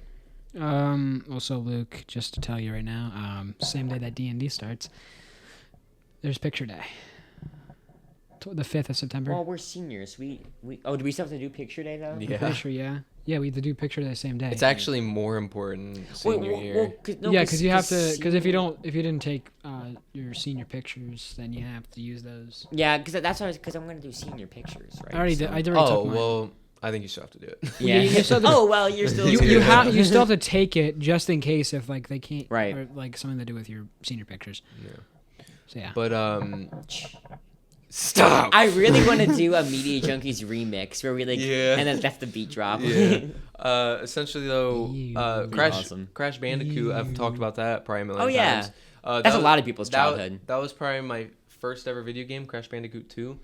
S2: Also, Luke, just to tell you right now, same day that D&D starts, there's picture day. The 5th of September.
S1: well, we're seniors. We do we still have to do picture day though?
S3: Yeah.
S2: Pretty sure, yeah. Yeah, we have to do picture day the same day.
S3: It's actually more important senior year.
S2: Because you have to. Because if you didn't take your senior pictures, then you have to use those.
S1: Yeah, because I'm gonna do senior pictures, right?
S2: I already
S1: So-
S2: did. I already
S3: Oh
S2: took mine.
S3: well, I think you still have to do it.
S1: Yeah.
S2: You still have to-
S1: Oh well, you're still.
S2: You
S3: Yeah.
S2: you still have to take it just in case if like they can't.
S1: Right.
S2: Or like something to do with your senior pictures.
S3: Yeah.
S2: So yeah.
S3: But stop.
S1: I really want to do a Media Junkies remix where we like,
S3: Yeah.
S1: and then that's the beat drop.
S3: Yeah. Essentially though, Crash
S1: Awesome.
S3: Crash Bandicoot. I've talked about that probably a million
S1: Oh, yeah.
S3: times.
S1: That's a lot of people's childhood.
S3: That was probably my first ever video game, Crash Bandicoot 2.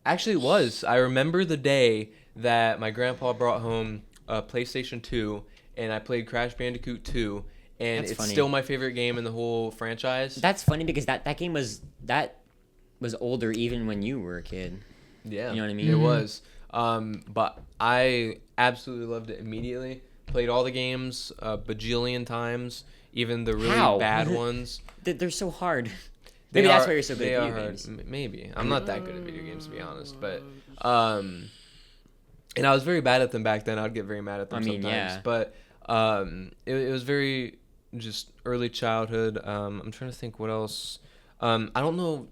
S3: Actually, it was. I remember the day that my grandpa brought home a PlayStation 2, and I played Crash Bandicoot 2, and
S1: That's
S3: it's
S1: funny.
S3: still my favorite game in the whole franchise.
S1: That's funny because that game was older even when you were a kid.
S3: Yeah,
S1: You know what I mean?
S3: It was. But I absolutely loved it immediately. Played all the games a bajillion times, even the really
S1: How?
S3: bad ones.
S1: They're so hard.
S3: They
S1: Maybe that's
S3: are-
S1: why you're so good
S3: they
S1: at
S3: are
S1: video
S3: hard.
S1: games.
S3: Maybe. I'm not that good at video games, to be honest. But, and I was very bad at them back then. I'd get very mad at them
S1: I mean,
S3: sometimes.
S1: yeah.
S3: But it was very just early childhood. I'm trying to think what else. I don't know.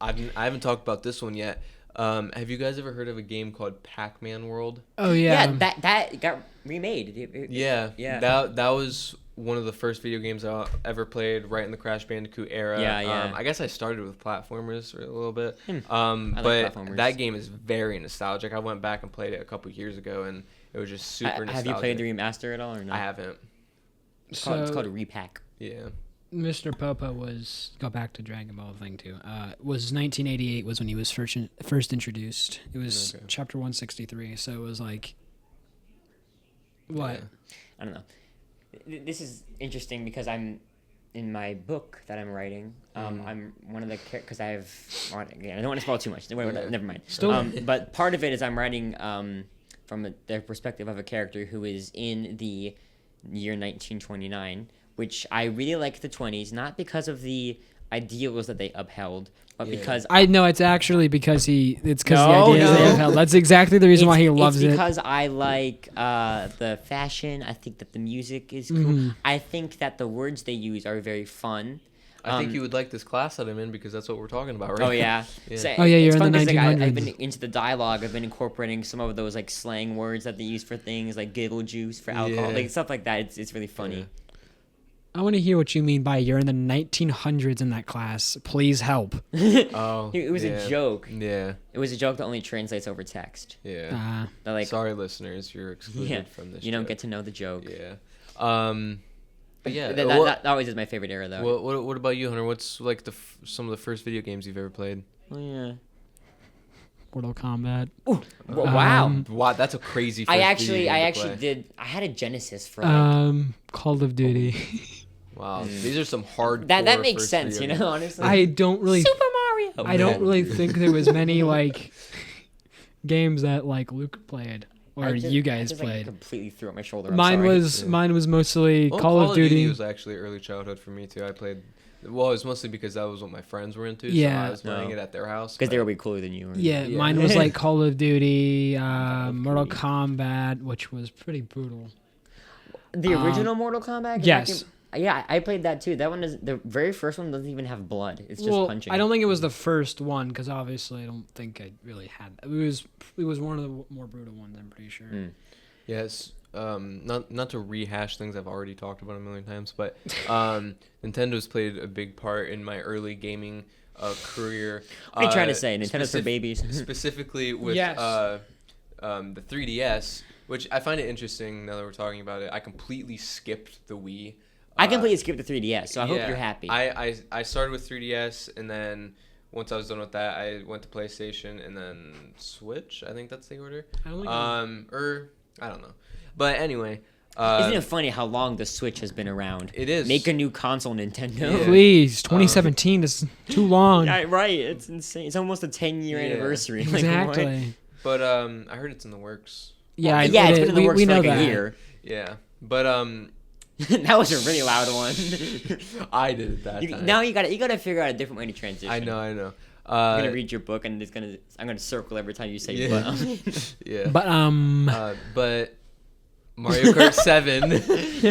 S3: I haven't talked about this one yet. Have you guys ever heard of a game called Pac-Man World?
S2: Oh yeah.
S1: That got remade.
S3: Yeah.
S1: Yeah.
S3: That was one of the first video games I ever played right in the Crash Bandicoot era.
S1: Yeah.
S3: I guess I started with platformers a little bit.
S1: I like
S3: But
S1: platformers.
S3: that game is very nostalgic. I went back and played it a couple years ago, and it was just super nostalgic.
S1: Have you played the remaster at all or no?
S3: I haven't.
S1: It's called a repack.
S3: Yeah.
S2: Mr. Popo go back to Dragon Ball thing too. Was 1988 was when he was first introduced. It was
S3: Okay.
S2: chapter 163. So it was like what?
S3: Yeah.
S1: I don't know. This is interesting because I'm in my book that I'm writing. I'm one of the because I have. I don't want to spoil too much. Never mind. But part of it is I'm writing from the perspective of a character who is in the year 1929, which I really like the 20s, not because of the ideals that they upheld, but
S3: Yeah.
S1: because
S2: I know it's actually because it's because
S1: No,
S2: the ideas
S1: no.
S2: they upheld. That's exactly the reason why he loves
S1: it's
S2: it.
S1: because I like the fashion. I think that the music is cool.
S2: Mm-hmm.
S1: I think that the words they use are very fun.
S3: I think you would like this class that I'm in because that's what we're talking about, right?
S1: Oh yeah.
S3: Yeah.
S1: So
S2: Oh, yeah,
S1: it's
S2: you're in
S1: fun
S2: the
S1: 'cause, like, I've
S2: 1900s.
S1: been into the dialogue. I've been incorporating some of those like slang words that they use for things like giggle juice for alcohol,
S3: Yeah.
S1: like stuff like that. It's really funny.
S3: Yeah.
S2: I want to hear what you mean by you're in the 1900s in that class. Please help.
S3: Oh.
S1: It was
S3: yeah.
S1: a joke.
S3: Yeah.
S1: It was a joke that only translates over text.
S3: Yeah.
S1: That, like,
S3: Sorry, listeners, you're excluded
S1: yeah,
S3: from this.
S1: you don't
S3: joke.
S1: get to know the joke.
S3: Yeah. But yeah.
S1: That always is my favorite era though.
S3: What about you, Hunter? What's like some of the first video games you've ever played?
S1: Oh yeah.
S2: Mortal Kombat.
S1: Wow.
S3: Wow, that's a crazy. First
S1: I
S3: video
S1: actually
S3: game to play.
S1: did. I had a Genesis for like.
S2: Call of Duty.
S3: Wow, these are some hard.
S1: That makes sense, you know. Honestly.
S2: I don't really.
S1: Super Mario.
S2: I don't really think there was many like games that like Luke played or you guys
S1: like,
S2: played.
S1: completely threw at my shoulder. I'm
S2: Mine
S1: sorry.
S2: was mostly
S3: Well,
S2: Call of Duty.
S3: was actually early childhood for me too. I played. Well, it was mostly because that was what my friends were into.
S2: Yeah.
S3: So I was playing it at their house.
S1: because they
S3: but-
S1: were way cooler than you. Were.
S2: Yeah,
S3: Yeah.
S2: mine was like Call of Duty, Mortal Kombat, which was pretty brutal.
S1: The original Mortal Kombat. 'Cause
S2: yes.
S1: I played that too. That one is the very first one doesn't even have blood. It's just punching.
S2: I don't think it was the first one because obviously I don't think I really had. It was one of the more brutal ones. I'm pretty sure.
S3: Yes. Not to rehash things I've already talked about a million times, but Nintendo's played a big part in my early gaming career.
S1: What are you trying to say? Nintendo's for babies.
S3: Specifically with
S2: Yes.
S3: the 3DS, which I find it interesting now that we're talking about it. I completely skipped the Wii.
S1: I completely skipped the 3DS, so I hope
S3: Yeah.
S1: you're happy.
S3: I started with 3DS, and then once I was done with that, I went to PlayStation, and then Switch. I think that's the order.
S2: I don't think
S3: Or I don't know. But anyway,
S1: Isn't it funny how long the Switch has been around?
S3: It is.
S1: Make a new console, Nintendo.
S3: Yeah.
S2: Please, 2017 is too long.
S1: Yeah, right. It's insane. It's almost a 10-year
S3: Yeah.
S1: anniversary. Like,
S2: Exactly.
S3: But I heard it's in the works.
S2: Yeah,
S1: yeah, it's been in the works
S2: we
S1: for
S2: know
S1: like
S2: that.
S1: a year.
S3: Yeah, but
S1: That was a really loud one.
S3: I did it that time.
S1: Now you gotta figure out a different way to transition.
S3: I know.
S1: I'm gonna read your book and I'm gonna circle every time you say
S3: Yeah.
S1: but.
S3: Yeah.
S2: But
S3: But Mario Kart 7.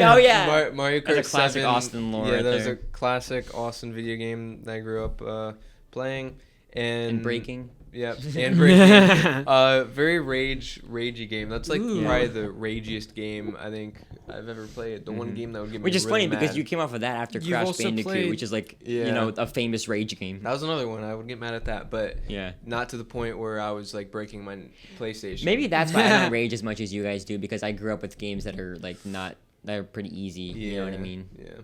S1: Oh yeah.
S3: Mario Kart
S1: That's a classic
S3: 7.
S1: Austin lore
S3: Yeah,
S1: right
S3: that was
S1: there.
S3: a classic Austin video game that I grew up playing
S1: And breaking.
S3: Yeah, and breaking. Very ragey game. That's like
S2: Ooh.
S3: probably the ragiest game I think I've ever played. The one game that would get me
S1: Which is
S3: really
S1: funny because
S3: mad.
S1: you came off of that after
S2: You've
S1: Crash
S2: also
S1: Bandicoot,
S2: played-
S1: which is like
S3: Yeah.
S1: a famous rage game.
S3: That was another one. I would get mad at that, but
S1: Yeah.
S3: not to the point where I was like breaking my PlayStation.
S1: Maybe that's why I don't rage as much as you guys do, because I grew up with games that are like that are pretty easy. You know what I mean?
S3: Yeah.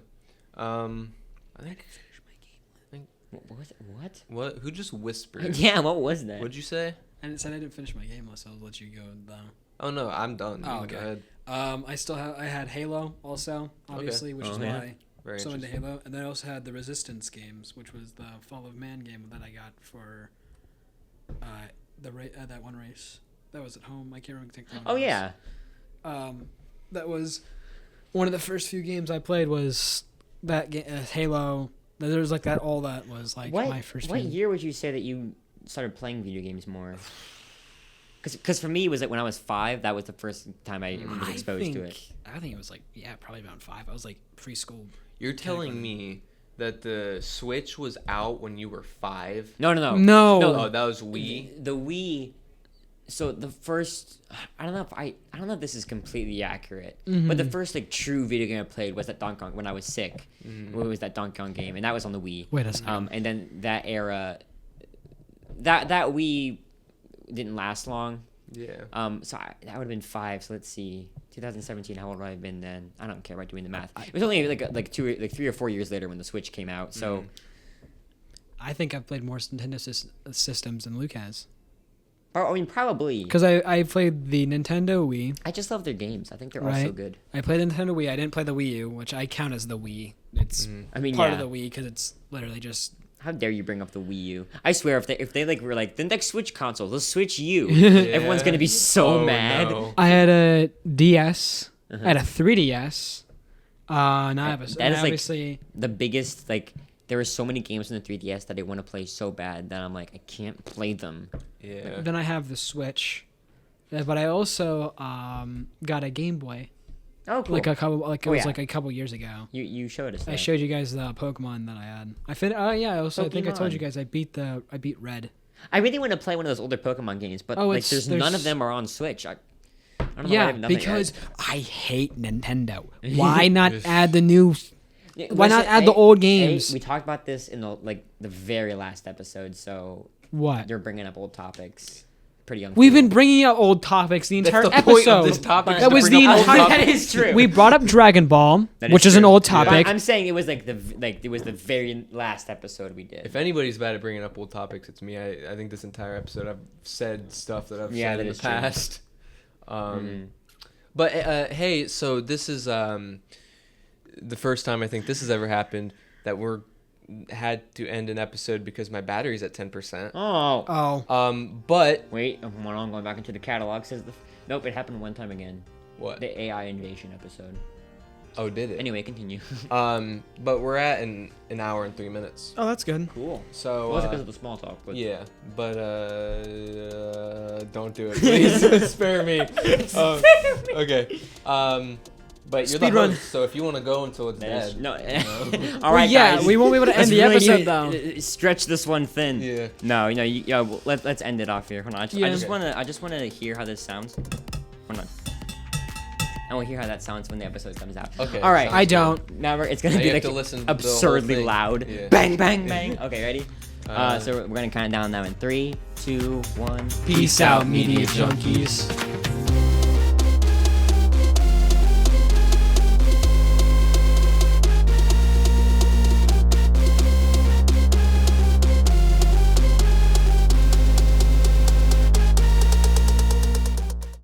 S3: I think I finished my game.
S1: What was it? What?
S3: What? Who just whispered?
S1: Yeah, what was that?
S3: What'd you say?
S2: I said I didn't finish my game list. I'll let you go though.
S3: Oh no, I'm done.
S2: Oh,
S3: You go
S2: okay.
S3: ahead.
S2: I had Halo also, obviously, which
S1: Oh,
S2: is
S1: yeah.
S2: why
S3: Very
S2: so into
S3: interesting.
S2: Halo, and then I also had the Resistance games, which was the Fall of Man game that I got for that one race that was at home. I can't remember exactly. what
S1: Oh
S2: it was.
S1: yeah.
S2: That was one of the first few games I played was that Halo. There was like that. All that was like my first.
S1: What
S2: few.
S1: year would you say that you started playing video games more? Because for me, it was like when I was 5. That was the first time I was exposed to it.
S2: I think it was like probably around 5. I was like preschool.
S3: You're telling me that the Switch was out when you were 5?
S1: No.
S2: No.
S3: Oh, that was Wii.
S1: The Wii. So the first, I don't know if this is completely accurate, but the first like true video game I played was that Donkey Kong when I was sick. It was that Donkey Kong game, and that was on the Wii.
S2: Wait a second.
S1: And then that era, that Wii didn't last long.
S3: Yeah.
S1: So that would have been 5. So let's see, 2017. How old would I have been then? I don't care about doing the math. It was only like 3 or 4 years later when the Switch came out. So
S2: I think I've played more Nintendo systems than Luke has.
S1: I mean, probably.
S2: Because I played the Nintendo Wii.
S1: I just love their games. I think they're all
S2: Right.
S1: so good.
S2: I played the Nintendo Wii. I didn't play the Wii U, which I count as the Wii. It's
S1: I mean,
S2: part
S1: yeah.
S2: of the Wii because it's literally just.
S1: How dare you bring up the Wii U? I swear, if they like were like the next Switch console, the Switch U, everyone's gonna be so
S3: Oh,
S1: mad.
S3: no.
S2: I had a DS. I had a 3DS. Now I have a.
S1: That is, like,
S2: obviously.
S1: The biggest like there were so many games on the 3DS that I want to play so bad that I'm like I can't play them.
S3: Yeah.
S2: Then I have the Switch, but I also got a Game Boy
S1: Oh, cool.
S2: like a couple it
S1: Oh,
S2: was
S1: yeah.
S2: like a couple years ago.
S1: You showed us.
S2: I
S1: That.
S2: showed you guys the Pokemon that I had. I also I think I told you
S1: Pokemon.
S2: guys I beat Red.
S1: I really want to play one of those older Pokemon games, but
S2: Oh,
S1: like
S2: there's-
S1: none of them are on Switch. I don't know why I
S2: Yeah,
S1: have nothing
S2: because
S1: else.
S2: I hate Nintendo. Why not add the new?
S1: Yeah,
S2: Why not
S1: listen,
S2: add the old
S1: hey,
S2: games?
S1: we talked about this in the very last episode, so
S2: What?
S1: you're bringing up old topics. Pretty uncool.
S2: We've been bringing up old topics the entire
S3: That's the point
S2: episode.
S3: of this topic.
S2: That was the entire.
S1: That is true.
S2: We brought up Dragon Ball,
S1: That
S2: which
S1: is
S2: is an
S1: true.
S2: old
S3: Yeah.
S2: topic.
S1: I'm saying it was it was the very last episode we did.
S3: If anybody's bad at bringing up old topics, it's me. I think this entire episode I've said stuff that I've said
S1: that
S3: in the
S1: is true.
S3: past. But hey, so this is the first time I think this has ever happened that we're had to end an episode because my battery's at 10%.
S1: Oh.
S3: But
S1: Wait, hold on, going back into the catalog. Says nope, it happened one time again.
S3: what?
S1: The AI invasion episode.
S3: Oh, did it?
S1: Anyway, continue.
S3: But we're at an hour and 3 minutes.
S2: Oh, that's good.
S1: Cool.
S3: So
S1: It wasn't because of the small talk, but
S3: yeah, but don't do it, please. Spare me. Okay. But you're
S2: Speed
S3: the
S2: run.
S3: host, so if you want to go until it's
S1: that is-
S3: dead.
S1: no.
S3: know?
S1: All right,
S2: yeah,
S1: guys.
S2: we won't be able to end
S1: Let's
S2: the
S1: really,
S2: episode though.
S1: Stretch this one thin.
S3: Yeah.
S1: No, let's end it off here. Hold on. I just
S2: Yeah.
S1: wanna hear how this sounds. Hold on. I want to hear how that sounds when the episode comes out.
S3: Okay.
S1: All right.
S3: sounds
S2: I
S3: good.
S2: don't.
S1: Now it's gonna
S3: Now
S1: be
S3: you have
S1: like
S3: to listen to the whole
S1: absurdly
S3: thing.
S1: loud.
S3: Yeah.
S1: Bang, bang, bang. Okay, ready?
S3: Uh,
S1: So we're gonna count down now in 3, 2, 1.
S2: Peace out, media junkies.